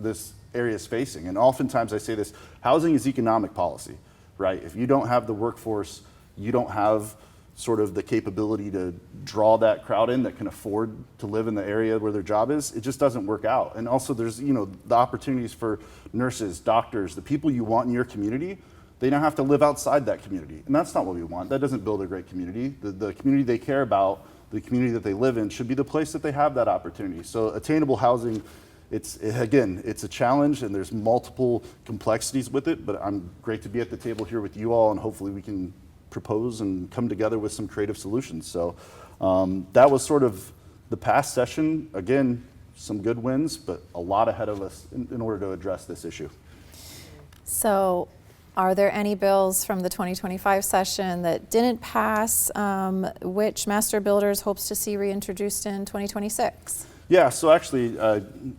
this area is facing? And oftentimes I say this, housing is economic policy, right? If you don't have the workforce, you don't have sort of the capability to draw that crowd in that can afford to live in the area where their job is, it just doesn't work out. And also there's, the opportunities for nurses, doctors, the people you want in your community. They now have to live outside that community. And that's not what we want. That doesn't build a great community. The community they care about, the community that they live in, should be the place that they have that opportunity. So attainable housing, it's a challenge, and there's multiple complexities with it, but I'm great to be at the table here with you all, and hopefully we can propose and come together with some creative solutions. So that was sort of the past session. Again, some good wins, but a lot ahead of us in order to address this issue. So, are there any bills from the 2025 session that didn't pass, which Master Builders hopes to see reintroduced in 2026? Yeah, so actually,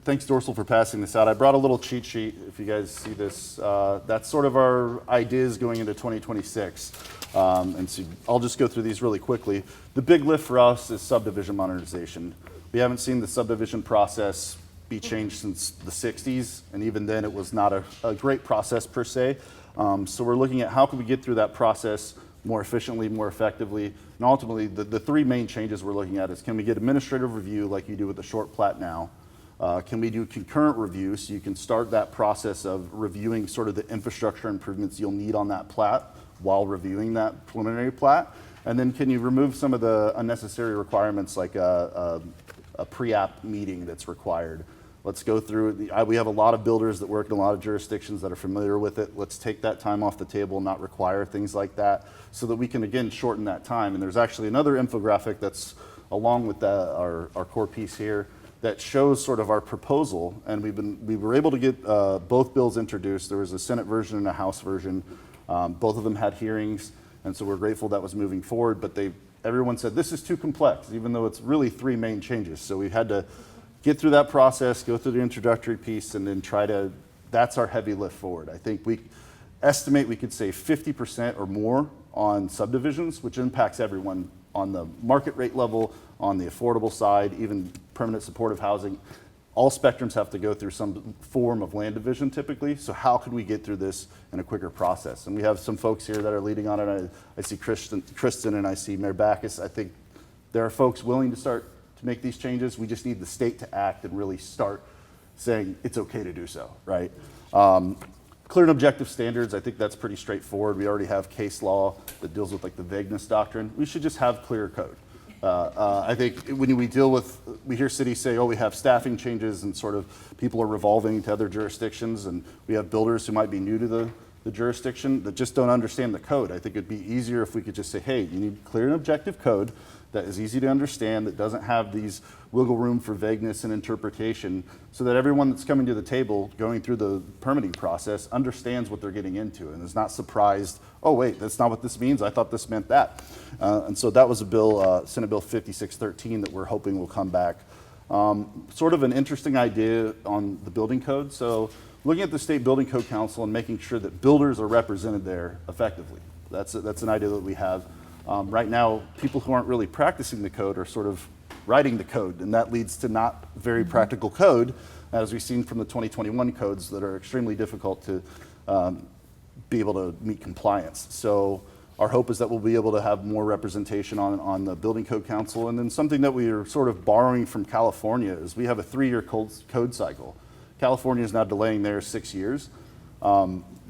thanks Dorsal for passing this out. I brought a little cheat sheet, if you guys see this. That's sort of our ideas going into 2026. And so I'll just go through these really quickly. The big lift for us is subdivision modernization. We haven't seen the subdivision process be changed since the 60s, and even then it was not a great process per se. So we're looking at how can we get through that process more efficiently, more effectively, and ultimately the three main changes we're looking at is, can we get administrative review like you do with the short plat now? Can we do concurrent review so you can start that process of reviewing sort of the infrastructure improvements you'll need on that plat while reviewing that preliminary plat? And then can you remove some of the unnecessary requirements like a pre-app meeting that's required? Let's go through it. We have a lot of builders that work in a lot of jurisdictions that are familiar with it. Let's take that time off the table, not require things like that, so that we can, again, shorten that time. And there's actually another infographic that's along with our core piece here that shows sort of our proposal. And we were able to get both bills introduced. There was a Senate version and a House version. Both of them had hearings, and so we're grateful that was moving forward. But everyone said, this is too complex, even though it's really three main changes. So we had to get through that process, go through the introductory piece, and then try to that's our heavy lift forward. I think we estimate we could save 50% or more on subdivisions, which impacts everyone on the market rate level, on the affordable side, even permanent supportive housing. All spectrums have to go through some form of land division typically, so how could we get through this in a quicker process? And we have some folks here that are leading on it. I see Kristen and I see Mayor Backus. I think there are folks willing to start to make these changes. We just need the state to act and really start saying it's okay to do so, right? Clear and objective standards, I think that's pretty straightforward. We already have case law that deals with like the vagueness doctrine. We should just have clear code. I think when we hear cities say, oh, we have staffing changes and sort of people are revolving to other jurisdictions, and we have builders who might be new to the jurisdiction that just don't understand the code. I think it'd be easier if we could just say, hey, you need clear and objective code that is easy to understand, that doesn't have these wiggle room for vagueness and interpretation, so that everyone that's coming to the table going through the permitting process understands what they're getting into and is not surprised, oh wait, that's not what this means, I thought this meant that. And so that was a bill, Senate Bill 5613, that we're hoping will come back. Sort of an interesting idea on the building code. So looking at the State Building Code Council and making sure that builders are represented there effectively. That's an idea that we have. Right now, people who aren't really practicing the code are sort of writing the code, and that leads to not very practical code, as we've seen from the 2021 codes that are extremely difficult to be able to meet compliance. So our hope is that we'll be able to have more representation on the Building Code Council. And then something that we are sort of borrowing from California is we have a 3-year code cycle. California is now delaying theirs 6 years.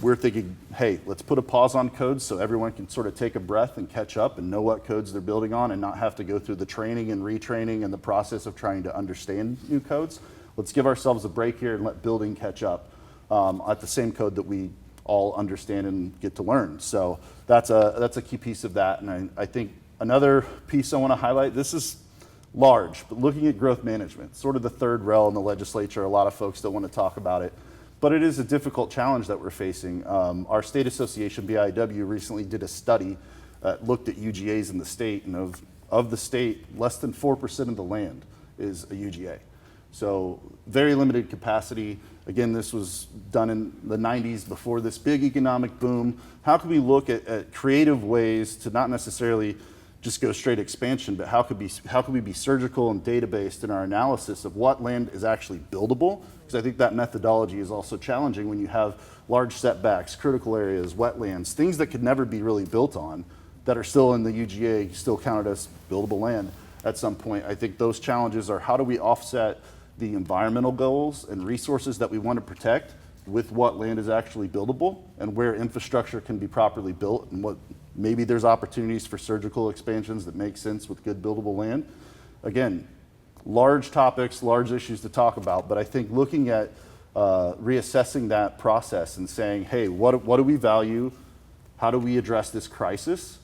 We're thinking, hey, let's put a pause on codes so everyone can sort of take a breath and catch up and know what codes they're building on and not have to go through the training and retraining and the process of trying to understand new codes. Let's give ourselves a break here and let building catch up at the same code that we all understand and get to learn. So that's a key piece of that. And I think another piece I want to highlight, this is large, but looking at growth management, sort of the third rail in the legislature. A lot of folks don't want to talk about it. But it is a difficult challenge that we're facing. Our state association, BIW, recently did a study that looked at UGAs in the state, and of the state, less than 4% of the land is a UGA. So very limited capacity. Again, this was done in the 90s before this big economic boom. How can we look at creative ways to not necessarily just go straight expansion, but how could we be surgical and data-based in our analysis of what land is actually buildable? Because I think that methodology is also challenging when you have large setbacks, critical areas, wetlands, things that could never be really built on that are still in the UGA, still counted as buildable land at some point. I think those challenges are how do we offset the environmental goals and resources that we want to protect with what land is actually buildable and where infrastructure can be properly built and what maybe there's opportunities for surgical expansions that make sense with good buildable land. Again, large topics, large issues to talk about, but I think looking at reassessing that process and saying, hey, what do we value? How do we address this crisis?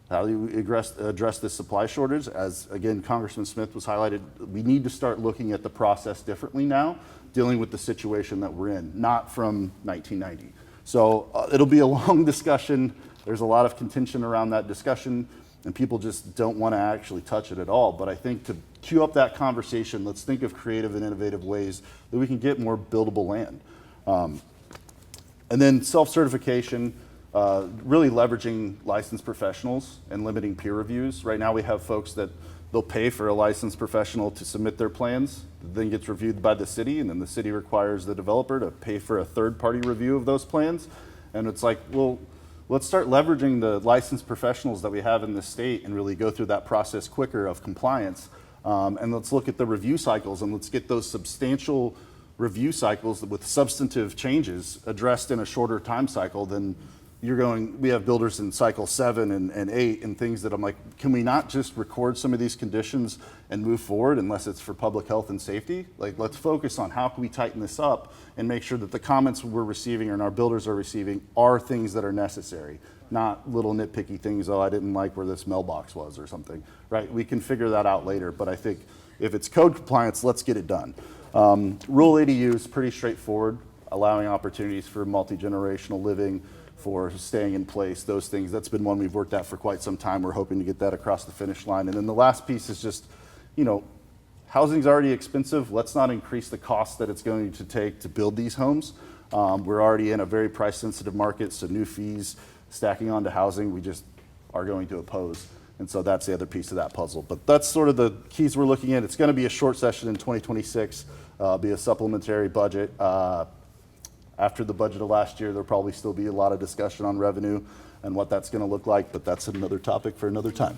How do we address this supply shortage? As again, Congressman Smith was highlighted, we need to start looking at the process differently now, dealing with the situation that we're in, not from 1990. So it'll be a long discussion. There's a lot of contention around that discussion, and people just don't want to actually touch it at all. But I think to cue up that conversation, let's think of creative and innovative ways that we can get more buildable land. And then self-certification, really leveraging licensed professionals and limiting peer reviews. Right now we have folks that they'll pay for a licensed professional to submit their plans, then gets reviewed by the city, and then the city requires the developer to pay for a third-party review of those plans. And it's like, well, let's start leveraging the licensed professionals that we have in the state and really go through that process quicker of compliance. And let's look at the review cycles and let's get those substantial review cycles with substantive changes addressed in a shorter time cycle than we have builders in cycle 7 and 8 and things that I'm like, can we not just record some of these conditions and move forward unless it's for public health and safety? Like, let's focus on how can we tighten this up and make sure that the comments we're receiving and our builders are receiving are things that are necessary, not little nitpicky things, oh, I didn't like where this mailbox was or something, right? We can figure that out later, but I think if it's code compliance, let's get it done. Rule ADU is pretty straightforward, allowing opportunities for multi-generational living, for staying in place, those things. That's been one we've worked at for quite some time. We're hoping to get that across the finish line. And then the last piece is just, housing's already expensive. Let's not increase the cost that it's going to take to build these homes. We're already in a very price sensitive market, so new fees stacking onto housing, we just are going to oppose. And so that's the other piece of that puzzle. But that's sort of the keys we're looking at. It's going to be a short session in 2026, be a supplementary budget. After the budget of last year, there'll probably still be a lot of discussion on revenue and what that's going to look like, but that's another topic for another time.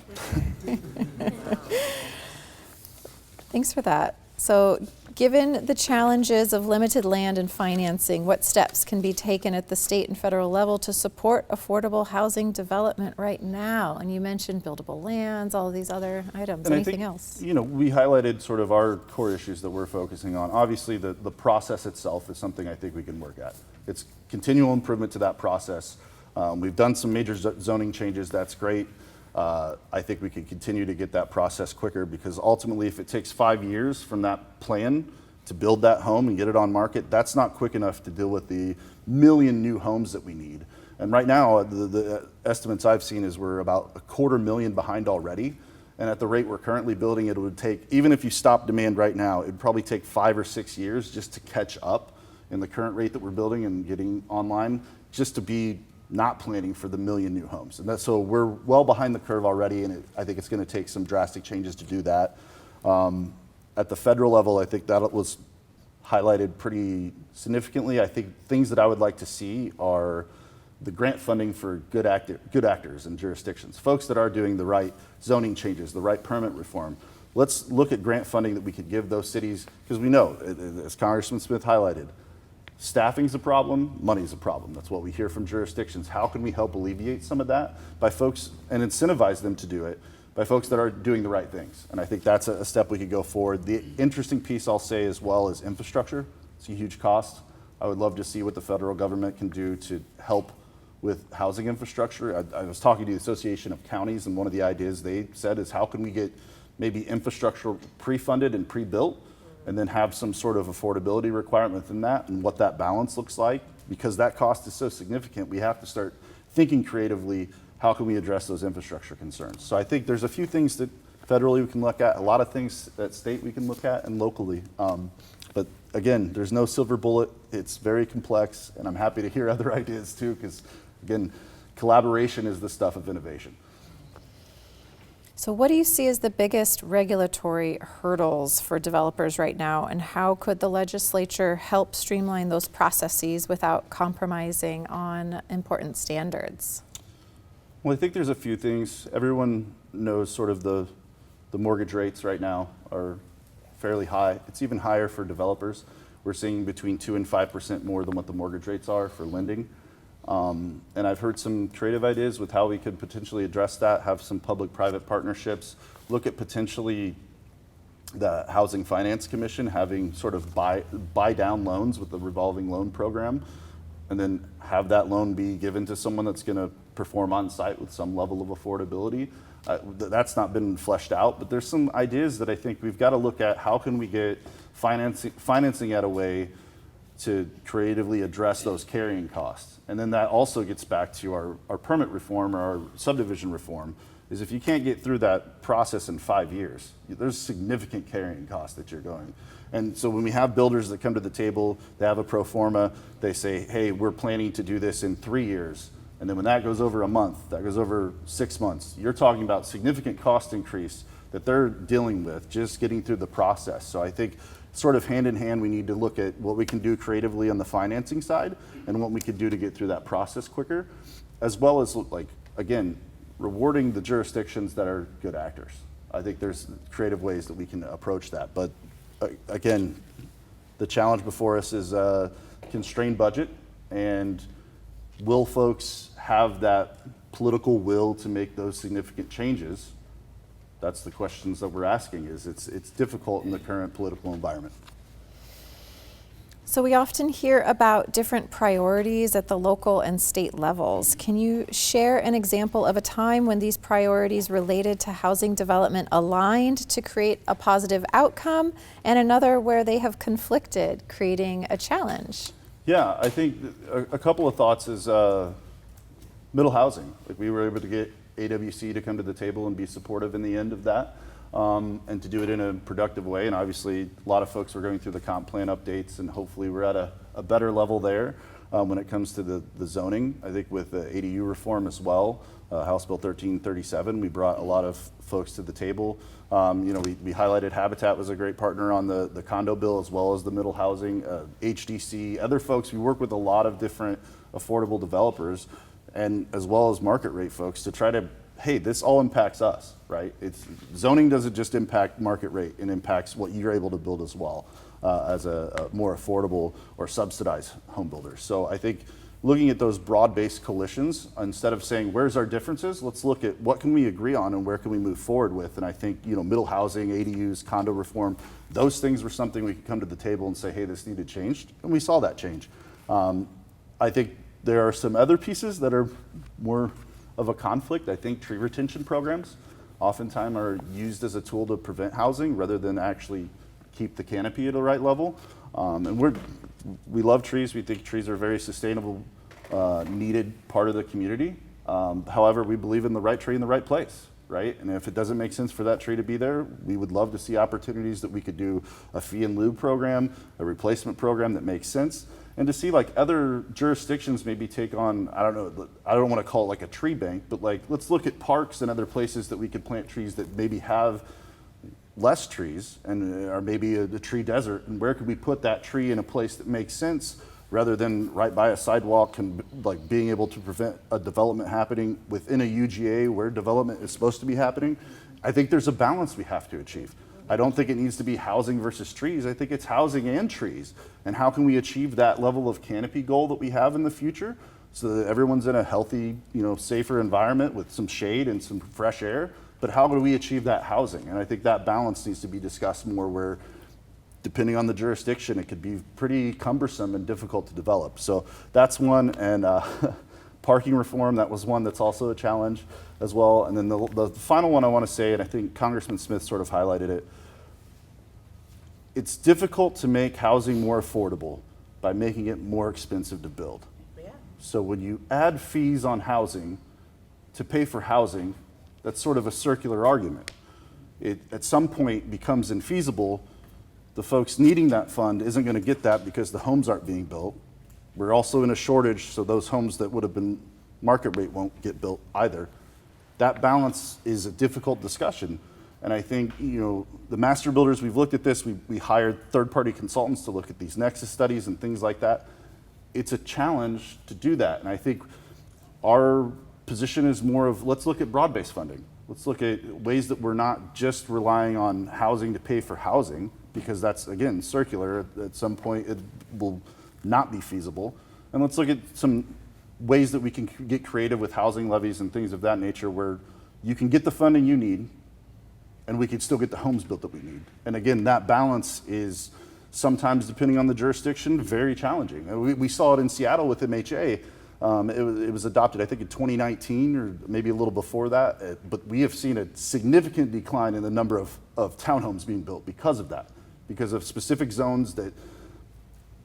Thanks for that. So, given the challenges of limited land and financing, what steps can be taken at the state and federal level to support affordable housing development right now? And you mentioned buildable lands, all of these other items. And Anything I think, else? You know, we highlighted sort of our core issues that we're focusing on. Obviously, the process itself is something I think we can work at. It's continual improvement to that process. We've done some major zoning changes. That's great. I think we can continue to get that process quicker, because ultimately, if it takes 5 years from that plan to build that home and get it on market, that's not quick enough to deal with the million new homes that we need. And right now, the estimates I've seen is we're about 250,000 behind already. And at the rate we're currently building, it would take, even if you stop demand right now, it would probably take 5 or 6 years just to catch up in the current rate that we're building and getting online, just to be not planning for the million new homes. And so we're well behind the curve already, and I think it's going to take some drastic changes to do that. At the federal level, I think that was highlighted pretty significantly. I think things that I would like to see are the grant funding for good actors and jurisdictions, folks that are doing the right zoning changes, the right permit reform. Let's look at grant funding that we could give those cities, because we know, as Congressman Smith highlighted, staffing's a problem, money's a problem. That's what we hear from jurisdictions. How can we help alleviate some of that by folks and incentivize them to do it by folks that are doing the right things? And I think that's a step we could go forward. The interesting piece I'll say as well is infrastructure. It's a huge cost. I would love to see what the federal government can do to help with housing infrastructure. I was talking to the Association of Counties, and one of the ideas they said is, how can we get maybe infrastructure pre-funded and pre-built, and then have some sort of affordability requirement within that, and what that balance looks like? Because that cost is so significant, we have to start thinking creatively, how can we address those infrastructure concerns? So I think there's a few things that federally we can look at, a lot of things that state we can look at, and locally. But again, there's no silver bullet. It's very complex, and I'm happy to hear other ideas too, because again, collaboration is the stuff of innovation. So what do you see as the biggest regulatory hurdles for developers right now, and how could the legislature help streamline those processes without compromising on important standards? Well, I think there's a few things. Everyone knows sort of the mortgage rates right now are fairly high. It's even higher for developers. We're seeing between 2 and 5% more than what the mortgage rates are for lending. And I've heard some creative ideas with how we could potentially address that, have some public-private partnerships, look at potentially the Housing Finance Commission having sort of buy down loans with the revolving loan program, and then have that loan be given to someone that's going to perform on site with some level of affordability. That's not been fleshed out, but there's some ideas that I think we've got to look at. How can we get financing at a way to creatively address those carrying costs? And then that also gets back to our permit reform or our subdivision reform, is if you can't get through that process in 5 years, there's significant carrying costs that you're going. And so when we have builders that come to the table, they have a pro forma, they say, hey, we're planning to do this in 3 years. And then when that goes over a month, that goes over 6 months, you're talking about significant cost increase that they're dealing with just getting through the process. So I think sort of hand in hand, we need to look at what we can do creatively on the financing side and what we can do to get through that process quicker, as well as, like, again, rewarding the jurisdictions that are good actors. I think there's creative ways that we can approach that. But again, the challenge before us is a constrained budget, and will folks have that political will to make those significant changes? That's the questions that we're asking. It's difficult in the current political environment. So we often hear about different priorities at the local and state levels. Can you share an example of a time when these priorities related to housing development aligned to create a positive outcome, and another where they have conflicted, creating a challenge? Yeah, I think a couple of thoughts is middle housing. Like, we were able to get AWC to come to the table and be supportive in the end of that, and to do it in a productive way. And obviously, a lot of folks were going through the comp plan updates, and hopefully we're at a a better level there when it comes to the zoning. I think with the ADU reform as well, House Bill 1337, we brought a lot of folks to the table. We highlighted Habitat was a great partner on the condo bill, as well as the middle housing, HDC, other folks. We work with a lot of different affordable developers, and as well as market rate folks, to try to, hey, this all impacts us, right? Zoning doesn't just impact market rate, it impacts what you're able to build as well, as a more affordable or subsidized home builder. So I think looking at those broad-based coalitions, instead of saying where's our differences, let's look at what can we agree on and where can we move forward with. And I think middle housing, ADUs, condo reform, those things were something we could come to the table and say, hey, this needed changed, and we saw that change. I think there are some other pieces that are more of a conflict. I think tree retention programs oftentimes are used as a tool to prevent housing rather than actually keep the canopy at the right level. And we love trees. We think trees are a very sustainable, needed part of the community. However, we believe in the right tree in the right place, right? And if it doesn't make sense for that tree to be there, we would love to see opportunities that we could do a fee in lieu program, a replacement program that makes sense, and to see like other jurisdictions maybe take on, I don't want to call it like a tree bank, but like let's look at parks and other places that we could plant trees that maybe have less trees and or maybe a tree desert, and where could we put that tree in a place that makes sense rather than right by a sidewalk, and like being able to prevent a development happening within a UGA where development is supposed to be happening. I think there's a balance we have to achieve. I don't think it needs to be housing versus trees. I think it's housing and trees. And how can we achieve that level of canopy goal that we have in the future so that everyone's in a healthy, safer environment with some shade and some fresh air? But how do we achieve that housing? And I think that balance needs to be discussed more, where depending on the jurisdiction, it could be pretty cumbersome and difficult to develop. So that's one. And parking reform, that was one that's also a challenge as well. And then the final one I want to say, and I think Congressman Smith sort of highlighted it, it's difficult to make housing more affordable by making it more expensive to build. Yeah. So when you add fees on housing to pay for housing, that's sort of a circular argument. It at some point becomes infeasible. The folks needing that fund isn't going to get that because the homes aren't being built. We're also in a shortage, so those homes that would have been market rate won't get built either. That balance is a difficult discussion. And I think, the master builders, we've looked at this, we hired third-party consultants to look at these nexus studies and things like that. It's a challenge to do that. And I think our position is more of, let's look at broad-based funding. Let's look at ways that we're not just relying on housing to pay for housing, because that's, again, circular. At some point, it will not be feasible. And let's look at some ways that we can get creative with housing levies and things of that nature, where you can get the funding you need and we can still get the homes built that we need. And again, that balance is sometimes, depending on the jurisdiction, very challenging. We saw it in Seattle with MHA. It was adopted, I think, in 2019 or maybe a little before that. But we have seen a significant decline in the number of townhomes being built because of that, because of specific zones that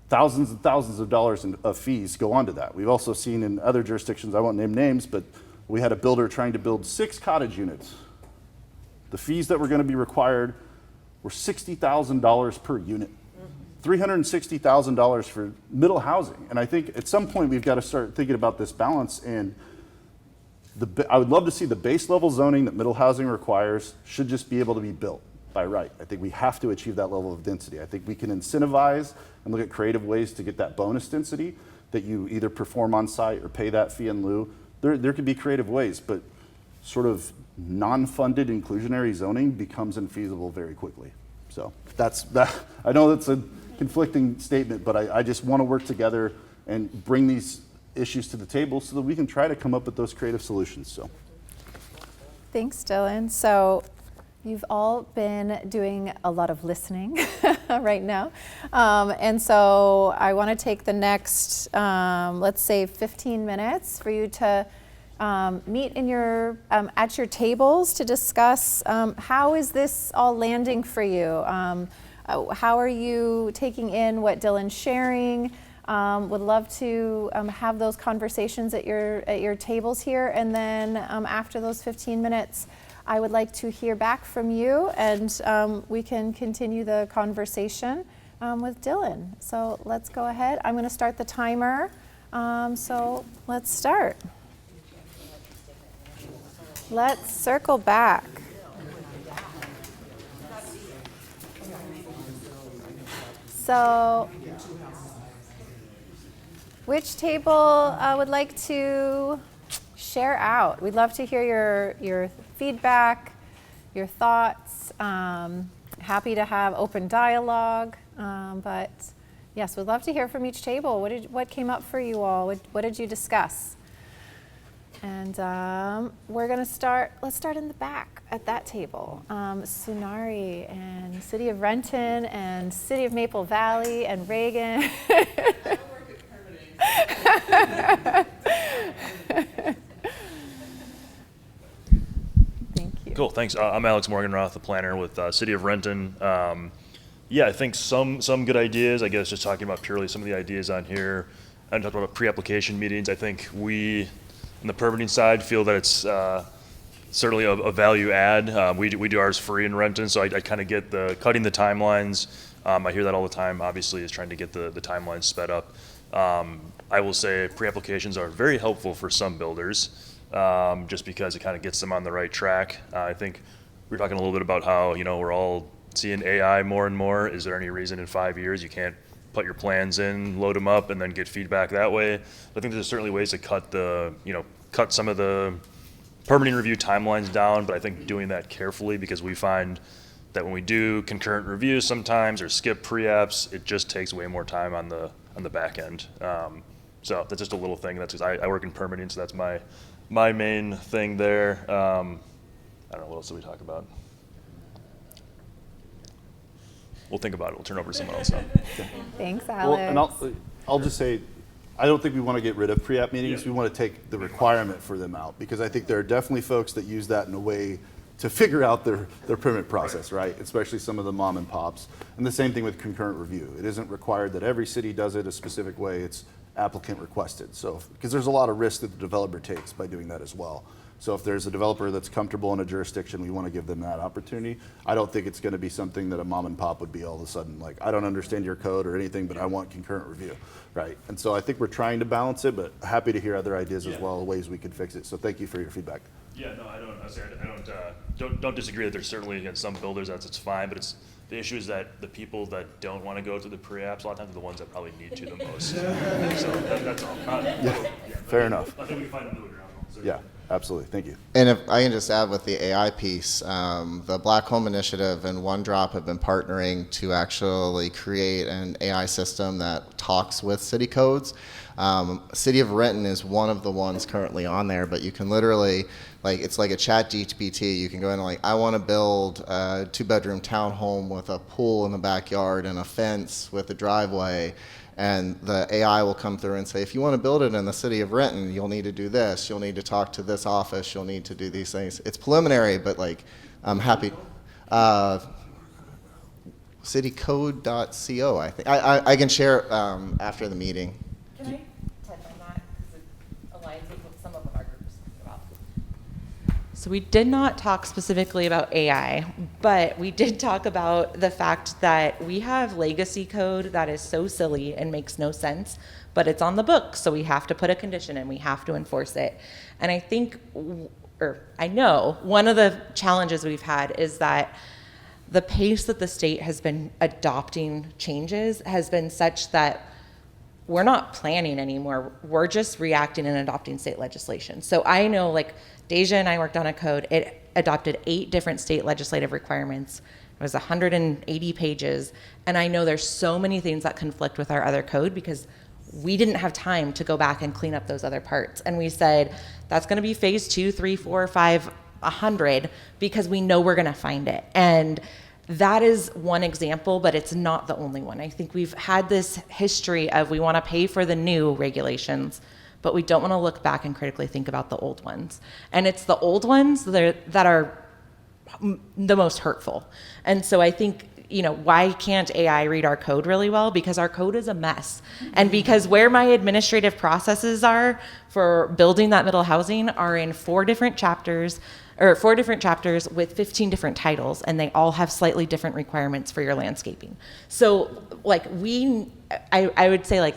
thousands and thousands of dollars of fees go onto that. We've also seen in other jurisdictions, I won't name names, but we had a builder trying to build 6 cottage units. The fees that were going to be required were $60,000 per unit, $360,000 for middle housing. And I think at some point we've got to start thinking about this balance. And I would love to see the base level zoning that middle housing requires should just be able to be built by right. I think we have to achieve that level of density. I think we can incentivize and look at creative ways to get that bonus density that you either perform on site or pay that fee in lieu. There could be creative ways, but sort of non-funded inclusionary zoning becomes infeasible very quickly. So that's that. I know that's a conflicting statement, but I just want to work together and bring these issues to the table so that we can try to come up with those creative solutions. So Thanks, Dylan. So you've all been doing a lot of listening right now. And so I want to take the next, let's say 15 minutes for you to meet in your, at your tables to discuss how is this all landing for you? How are you taking in what Dylan's sharing? Would love to have those conversations at your tables here. And then after those 15 minutes, I would like to hear back from you, and we can continue the conversation with Dylan. So let's go ahead. I'm going to start the timer. So let's start. Let's circle back. So, which table would like to share out? We'd love to hear your feedback, your thoughts. Happy to have open dialogue, but yes, we'd love to hear from each table. What came up for you all? What did you discuss? And we're going to start, let's start in the back at that table. Sunari and City of Renton and City of Maple Valley and Reagan. I don't work at permitting. Thank you. Cool, thanks. I'm Alex Morganroth, the planner with City of Renton. Yeah, I think some good ideas. I guess just talking about purely some of the ideas on here. I talked about pre-application meetings. I think we, on the permitting side, feel that it's certainly a value add. We do ours free in Renton, so I kind of get the cutting the timelines. I hear that all the time, obviously, is trying to get the timelines sped up. I will say pre-applications are very helpful for some builders, just because it kind of gets them on the right track. I think we were talking a little bit about how, we're all seeing AI more and more. Is there any reason in 5 years you can't put your plans in, load them up, and then get feedback that way? I think there's certainly ways to cut some of the permitting review timelines down, but I think doing that carefully, because we find that when we do concurrent reviews sometimes or skip pre-apps, it just takes way more time on the back end. So that's just a little thing. That's just, I work in permitting, so that's my main thing there. I don't know, what else did we talk about? We'll think about it. We'll turn it over to someone else. Thanks, Alex. Well, and I'll just say, I don't think we want to get rid of pre-app meetings. We want to take the requirement for them out, because I think there are definitely folks that use that in a way to figure out their permit process, right? Especially some of the mom and pops. And the same thing with concurrent review. It isn't required that every city does it a specific way. It's applicant requested. So, because there's a lot of risk that the developer takes by doing that as well. So if there's a developer that's comfortable in a jurisdiction, we want to give them that opportunity. I don't think it's going to be something that a mom and pop would be all of a sudden like, I don't understand your code or anything, but I want concurrent review, right? And so I think we're trying to balance it, but happy to hear other ideas as well, ways we could fix it. So thank you for your feedback. Yeah, no, I don't disagree that there's certainly, against some builders that's fine, but the issue is that the people that don't want to go to the pre-apps a lot of times are the ones that probably need to the most. So that's all. Fair enough. I think we can find a middle ground. So. Yeah, absolutely. Thank you. And if I can just add with the AI piece, the Black Home Initiative and OneDrop have been partnering to actually create an AI system that talks with city codes. City of Renton is one of the ones currently on there, but you can literally, it's like a chat GPT. You can go in and I want to build a 2-bedroom townhome with a pool in the backyard and a fence with a driveway. And the AI will come through and say, if you want to build it in the city of Renton, you'll need to do this. You'll need to talk to this office. You'll need to do these things. It's preliminary, but I'm happy. Citycode.co, I think. I can share it after the meeting. Can I touch on that? Because it aligns with what some of our groups talked about. So we did not talk specifically about AI, but we did talk about the fact that we have legacy code that is so silly and makes no sense, but it's on the book, so we have to put a condition and we have to enforce it. And I think, or I know, one of the challenges we've had is that the pace that the state has been adopting changes has been such that we're not planning anymore. We're just reacting and adopting state legislation. So I know, Deja and I worked on a code. It adopted 8 different state legislative requirements. It was 180 pages. And I know there's so many things that conflict with our other code because we didn't have time to go back and clean up those other parts. And we said, that's going to be phase 2, 3, 4, 5, 100, because we know we're going to find it. And that is one example, but it's not the only one. I think we've had this history of we want to pay for the new regulations, but we don't want to look back and critically think about the old ones. And it's the old ones that are the most hurtful. And so I think why can't AI read our code really well? Because our code is a mess. And because where my administrative processes are for building that middle housing are in 4 different chapters with 15 different titles, and they all have slightly different requirements for your landscaping. So like I would say, like,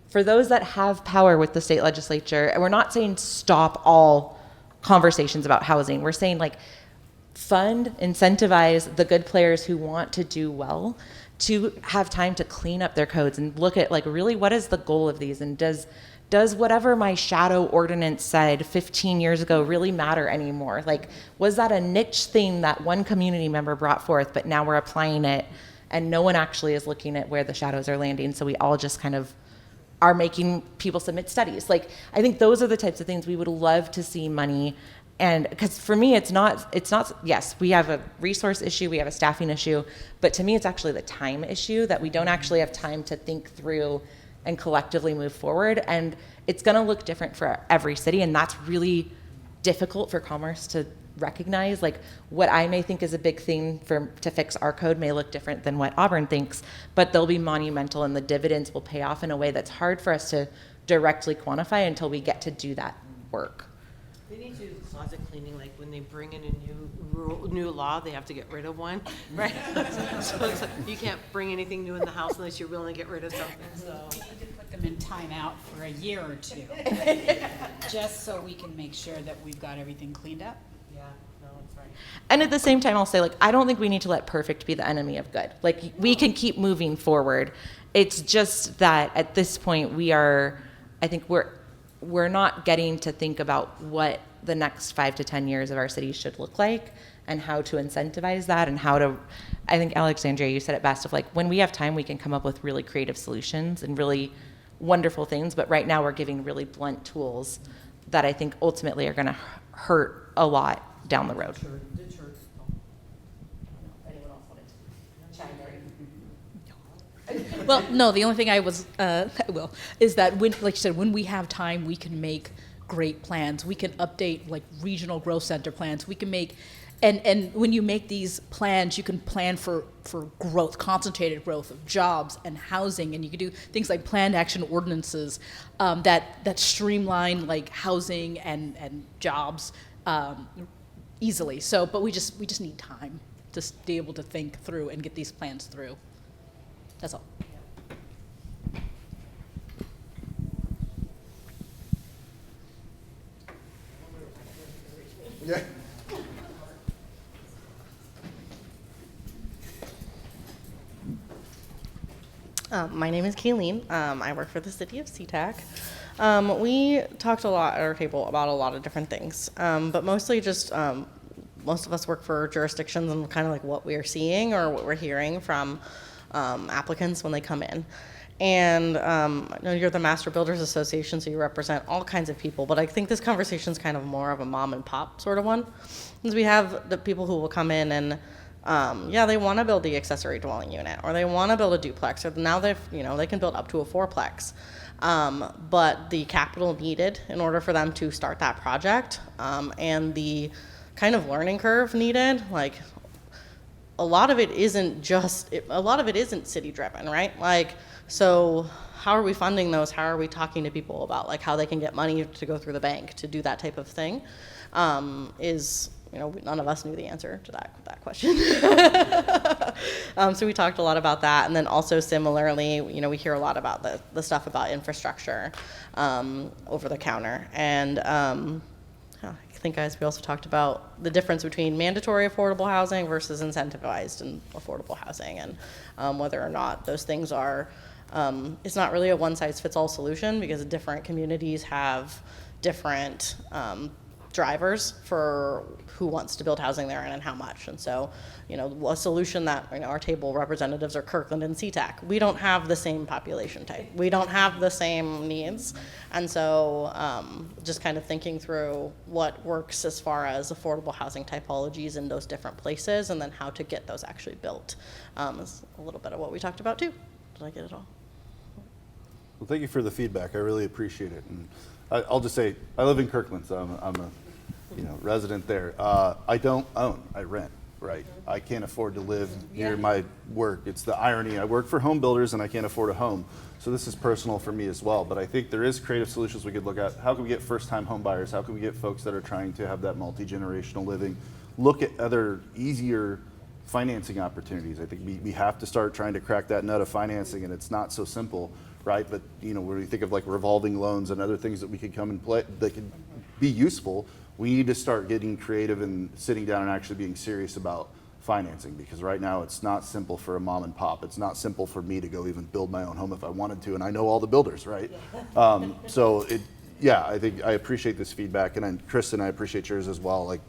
for those that have power with the state legislature, and we're not saying stop all conversations about housing. We're saying, like, fund, incentivize the good players who want to do well to have time to clean up their codes and look at, like, really what is the goal of these, and does whatever my shadow ordinance said 15 years ago really matter anymore? Like, was that a niche thing that one community member brought forth, but now we're applying it and no one actually is looking at where the shadows are landing, so we all just kind of are making people submit studies. Like, I think those are the types of things we would love to see money. And because for me, it's not, yes, we have a resource issue, we have a staffing issue, but to me, it's actually the time issue, that we don't actually have time to think through and collectively move forward. And it's gonna look different for every city, and that's really difficult for Commerce to recognize. Like, what I may think is a big thing to fix our code may look different than what Auburn thinks, but they'll be monumental, and the dividends will pay off in a way that's hard for us to directly quantify until we get to do that work. They need to do the closet cleaning, like when they bring in a new law, they have to get rid of one, right? So it's like, you can't bring anything new in the house unless you're willing to get rid of something. So we need to put them in timeout for a year or 2, just so we can make sure that we've got everything cleaned up. yeah, no, that's right. And at the same time, I'll say, like, I don't think we need to let perfect be the enemy of good. Like, we can keep moving forward. It's just that at this point I think we're not getting to think about what the next 5 to 10 years of our city should look like and how to incentivize that, and I think, Alexandria, you said it best, of like, when we have time, we can come up with really creative solutions and really wonderful things. But right now we're giving really blunt tools that I think ultimately are gonna hurt a lot down the road. Well, no, the only thing I will is that when, like you said, when we have time, we can make great plans. We can update, like, regional growth center plans. We can make, and when you make these plans, you can plan for growth, concentrated growth of jobs and housing, and you can do things like planned action ordinances that streamline, like, housing and jobs easily. So, but we just need time to be able to think through and get these plans through. That's all. Yeah. My name is Kayleen. I work for the city of SeaTac. We talked a lot at our table about a lot of different things, but mostly just most of us work for jurisdictions and kind of like what we're seeing or what we're hearing from applicants when they come in. And I know you're the Master Builders Association, so you represent all kinds of people, but I think this conversation is kind of more of a mom and pop sort of one. Because we have the people who will come in and yeah, they want to build the accessory dwelling unit, or they want to build a duplex, or now they can build up to a fourplex. But the capital needed in order for them to start that project, and the kind of learning curve needed, like, a lot of it isn't city driven, right? Like, so how are we funding those? How are we talking to people about, like, how they can get money to go through the bank to do that type of thing? None of us knew the answer to that question. So we talked a lot about that. And then also similarly, we hear a lot about the stuff about infrastructure over the counter. And I think, guys, we also talked about the difference between mandatory affordable housing versus incentivized and affordable housing, and whether or not those things are, it's not really a one-size-fits-all solution, because different communities have different drivers for who wants to build housing there and how much. And so, a solution that our table representatives are Kirkland and SeaTac. We don't have the same population type. We don't have the same needs. And so just kind of thinking through what works as far as affordable housing typologies in those different places, and then how to get those actually built is a little bit of what we talked about too. Did I get it all? Well, thank you for the feedback. I really appreciate it. And I'll just say, I live in Kirkland, so I'm a resident there. I don't own, I rent. right? I can't afford to live near my work. It's the irony. I work for home builders and I can't afford a home. So this is personal for me as well. But I think there is creative solutions we could look at. How can we get first-time home buyers? How can we get folks that are trying to have that multi-generational living? Look at other easier financing opportunities. I think we have to start trying to crack that nut of financing, and it's not so simple, right? But you know, when we think of like revolving loans and other things that we could come and play that could be useful, we need to start getting creative and sitting down and actually being serious about financing, because right now it's not simple for a mom and pop. It's not simple for me to go even build my own home if I wanted to, and I know all the builders, right? Yeah, I think I appreciate this feedback, and then Kristen, I appreciate yours as well. Like,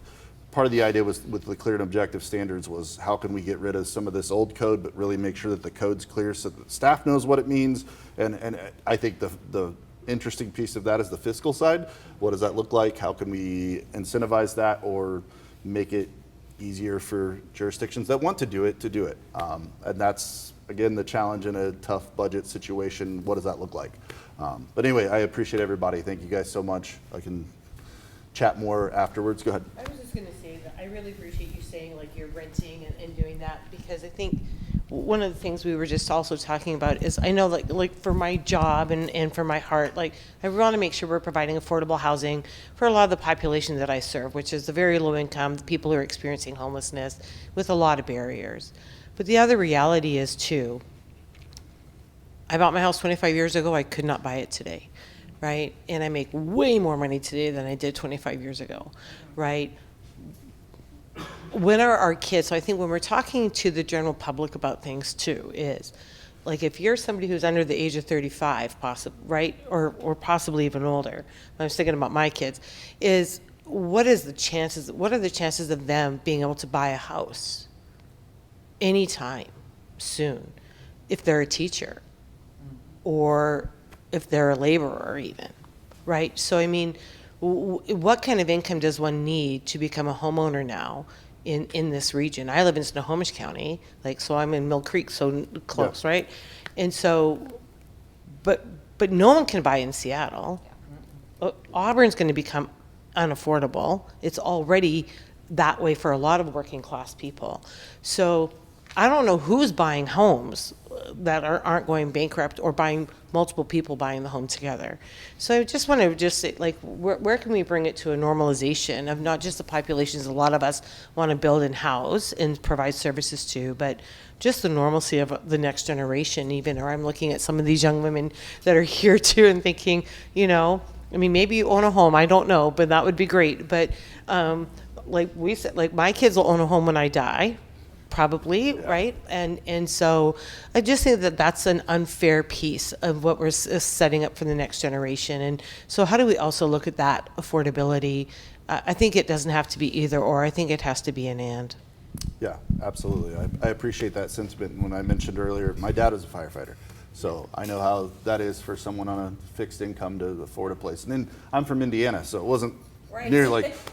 part of the idea was with the clear and objective standards was how can we get rid of some of this old code, but really make sure that the code's clear so that the staff knows what it means. And I think the interesting piece of that is the fiscal side. What does that look like? How can we incentivize that or make it easier for jurisdictions that want to do it? And that's, again, the challenge in a tough budget situation. What does that look like? But anyway, I appreciate everybody. Thank you guys so much. I can chat more afterwards. Go ahead. I was just going to say that I really appreciate you saying like you're renting and doing that, because I think one of the things we were just also talking about is I know like for my job and for my heart, like I want to make sure we're providing affordable housing for a lot of the population that I serve, which is the very low income, the people who are experiencing homelessness with a lot of barriers. But the other reality is too, I bought my house 25 years ago, I could not buy it today. Right? And I make way more money today than I did 25 years ago, right? When are our kids, so I think when we're talking to the general public about things too, is like if you're somebody who's under the age of 35, right? Or possibly even older, I was thinking about my kids, is what are the chances of them being able to buy a house anytime soon if they're a teacher or if they're a laborer even, right? So I mean, what kind of income does one need to become a homeowner now in this region? I live in Snohomish County, so I'm in Mill Creek, so close, right? And so, but no one can buy in Seattle. Auburn's going to become unaffordable. It's already that way for a lot of working class people. So I don't know who's buying homes that aren't going bankrupt or buying multiple people buying the home together. So I just want to say, where can we bring it to a normalization of not just the populations a lot of us want to build and house and provide services to, but just the normalcy of the next generation even. Or I'm looking at some of these young women that are here too and thinking, maybe you own a home, I don't know, but that would be great. But like we said, my kids will own a home when I die. Probably, right? And so I just think that that's an unfair piece of what we're setting up for the next generation. And so how do we also look at that affordability? I think it doesn't have to be either or. I think it has to be an and. Yeah, absolutely. I appreciate that sentiment. When I mentioned earlier, my dad was a firefighter. So I know how that is for someone on a fixed income to afford a place. And then I'm from Indiana, so it wasn't near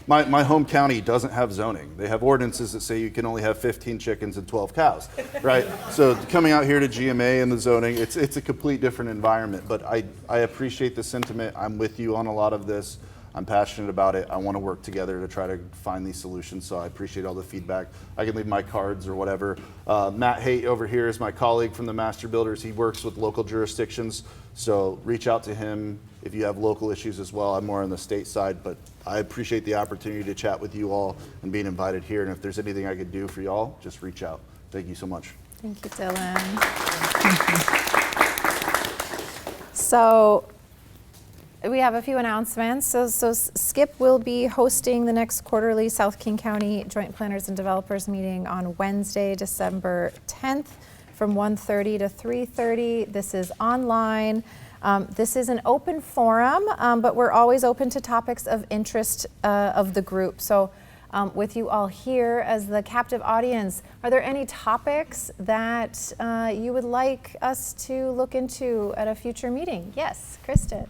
my home county doesn't have zoning. They have ordinances that say you can only have 15 chickens and 12 cows, right? So coming out here to GMA and the zoning, it's a complete different environment. But I appreciate the sentiment. I'm with you on a lot of this. I'm passionate about it. I want to work together to try to find these solutions. So I appreciate all the feedback. I can leave my cards or whatever. Matt Haight over here is my colleague from the Master Builders. He works with local jurisdictions. So reach out to him if you have local issues as well. I'm more on the state side, but I appreciate the opportunity to chat with you all and being invited here. And if there's anything I could do for y'all, just reach out. Thank you so much. Thank you, Dylan. So we have a few announcements. So Skip will be hosting the next quarterly South King County Joint Planners and Developers meeting on Wednesday, December 10th from 1:30 to 3:30. This is online. This is an open forum, but we're always open to topics of interest of the group. So with you all here as the captive audience, are there any topics that you would like us to look into at a future meeting? Yes, Kristen.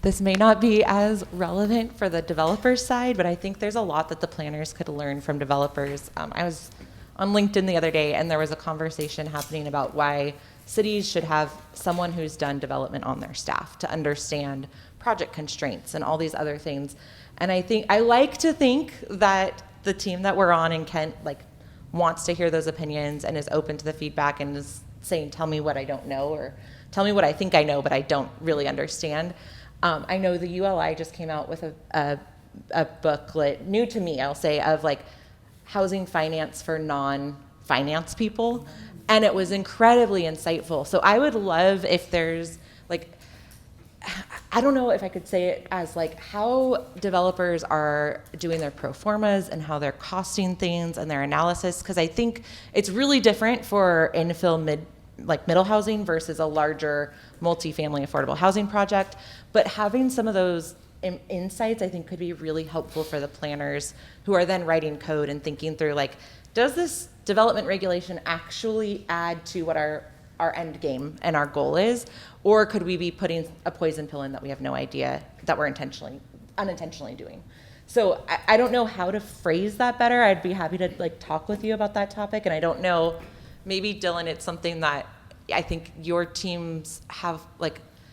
This may not be as relevant for the developers side, but I think there's a lot that the planners could learn from developers. I was on LinkedIn the other day, and there was a conversation happening about why cities should have someone who's done development on their staff to understand project constraints and all these other things. And I like to think that the team that we're on in Kent wants to hear those opinions and is open to the feedback and is saying, tell me what I don't know, or tell me what I think I know but I don't really understand. I know the ULI just came out with a booklet, new to me, I'll say, of housing finance for non-finance people, and it was incredibly insightful. So I would love if there's I don't know if I could say it as how developers are doing their pro formas and how they're costing things and their analysis, because I think it's really different for infill middle housing versus a larger multifamily affordable housing project. But having some of those insights, I think, could be really helpful for the planners who are then writing code and thinking through does this development regulation actually add to what our end game and our goal is, or could we be putting a poison pill in that we have no idea that we're unintentionally doing? So I don't know how to phrase that better. I'd be happy to talk with you about that topic. And I don't know, maybe Dylan, it's something that I think your teams have,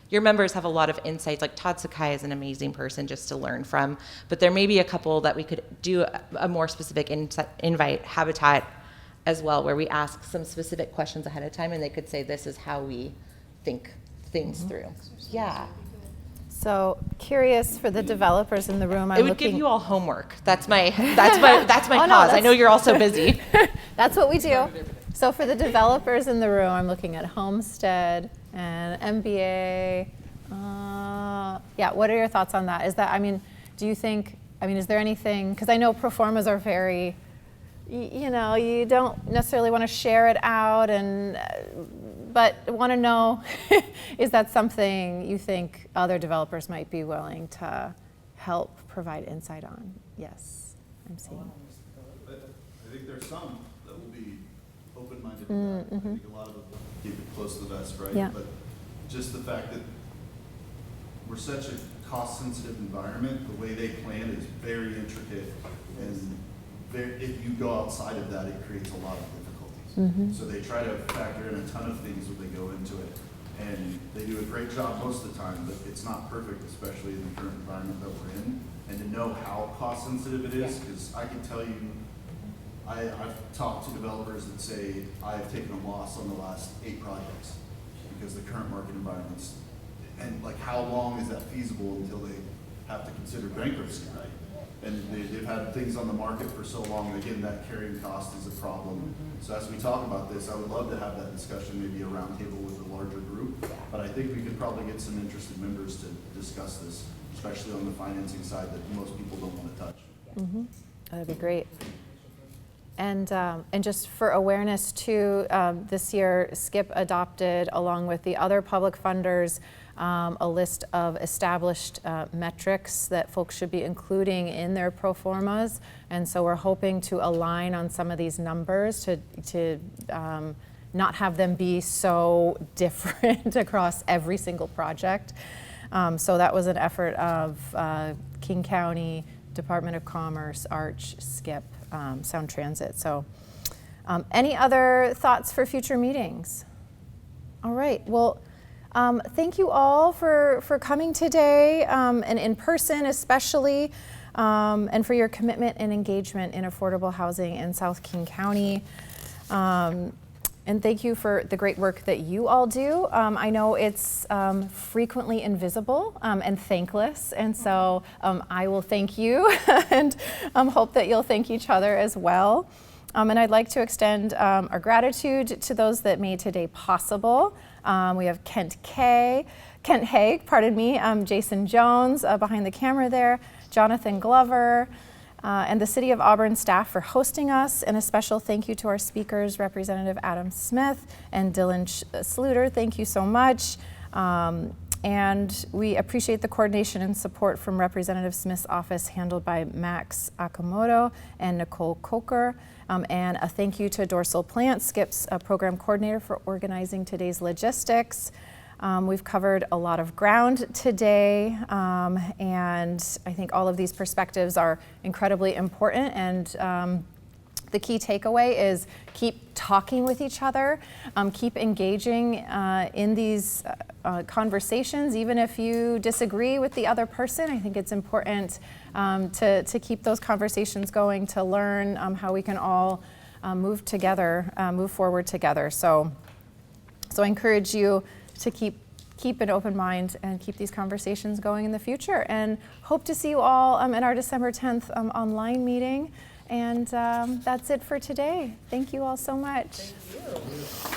your members have a lot of insights. Todd Sakai is an amazing person just to learn from, but there may be a couple that we could do a more specific invite, Habitat as well, where we ask some specific questions ahead of time and they could say, this is how we think things through. Yeah. So curious for the developers in the room. It would give you all homework. That's my cause. I know you're all so busy. That's what we do. So for the developers in the room, I'm looking at Homestead and MBA. Yeah, what are your thoughts on that? Do you think, is there anything, because I know pro formas are very, you don't necessarily want to share it out, but want to know, is that something you think other developers might be willing to help provide insight on? Yes, I'm seeing. I think there's some that will be open-minded to that. I think a lot of them keep it close to the vest, right? Yeah. But just the fact that we're such a cost-sensitive environment, the way they plan is very intricate, and if you go outside of that, it creates a lot of difficulties. So they try to factor in a ton of things when they go into it, and they do a great job most of the time, but it's not perfect, especially in the current environment that we're in. And to know how cost-sensitive it is, because I can tell you, I've talked to developers that say, I've taken a loss on the last 8 projects because the current market environments, and how long is that feasible until they have to consider bankruptcy, right? And they've had things on the market for so long, again, that carrying cost is a problem. So as we talk about this, I would love to have that discussion, maybe a roundtable with a larger group, but I think we could probably get some interested members to discuss this, especially on the financing side that most people don't want to touch. That'd be great. And just for awareness too, this year SKIP adopted, along with the other public funders, a list of established metrics that folks should be including in their pro formas. And so we're hoping to align on some of these numbers to not have them be so different across every single project. So that was an effort of King County, Department of Commerce, Arch, SKIP, Sound Transit. So any other thoughts for future meetings? All right, well, thank you all for coming today, and in person especially, and for your commitment and engagement in affordable housing in South King County. And thank you for the great work that you all do. I know it's frequently invisible and thankless, and so I will thank you and hope that you'll thank each other as well. And I'd like to extend our gratitude to those that made today possible. We have Kent Haig, pardon me, Jason Jones behind the camera there, Jonathan Glover, and the City of Auburn staff for hosting us, and a special thank you to our speakers, Representative Adam Smith and Dylan Sluter. Thank you so much. And we appreciate the coordination and support from Representative Smith's office, handled by Max Akamoto and Nicole Coker. And a thank you to Dorsal Plant, SKIP's program coordinator, for organizing today's logistics. We've covered a lot of ground today, and I think all of these perspectives are incredibly important and the key takeaway is keep talking with each other, keep engaging in these conversations, even if you disagree with the other person. I think it's important to keep those conversations going, to learn how we can all move together, move forward together. So I encourage you to keep an open mind and keep these conversations going in the future, and hope to see you all at our December 10th online meeting. And that's it for today. Thank you all so much. Thank you.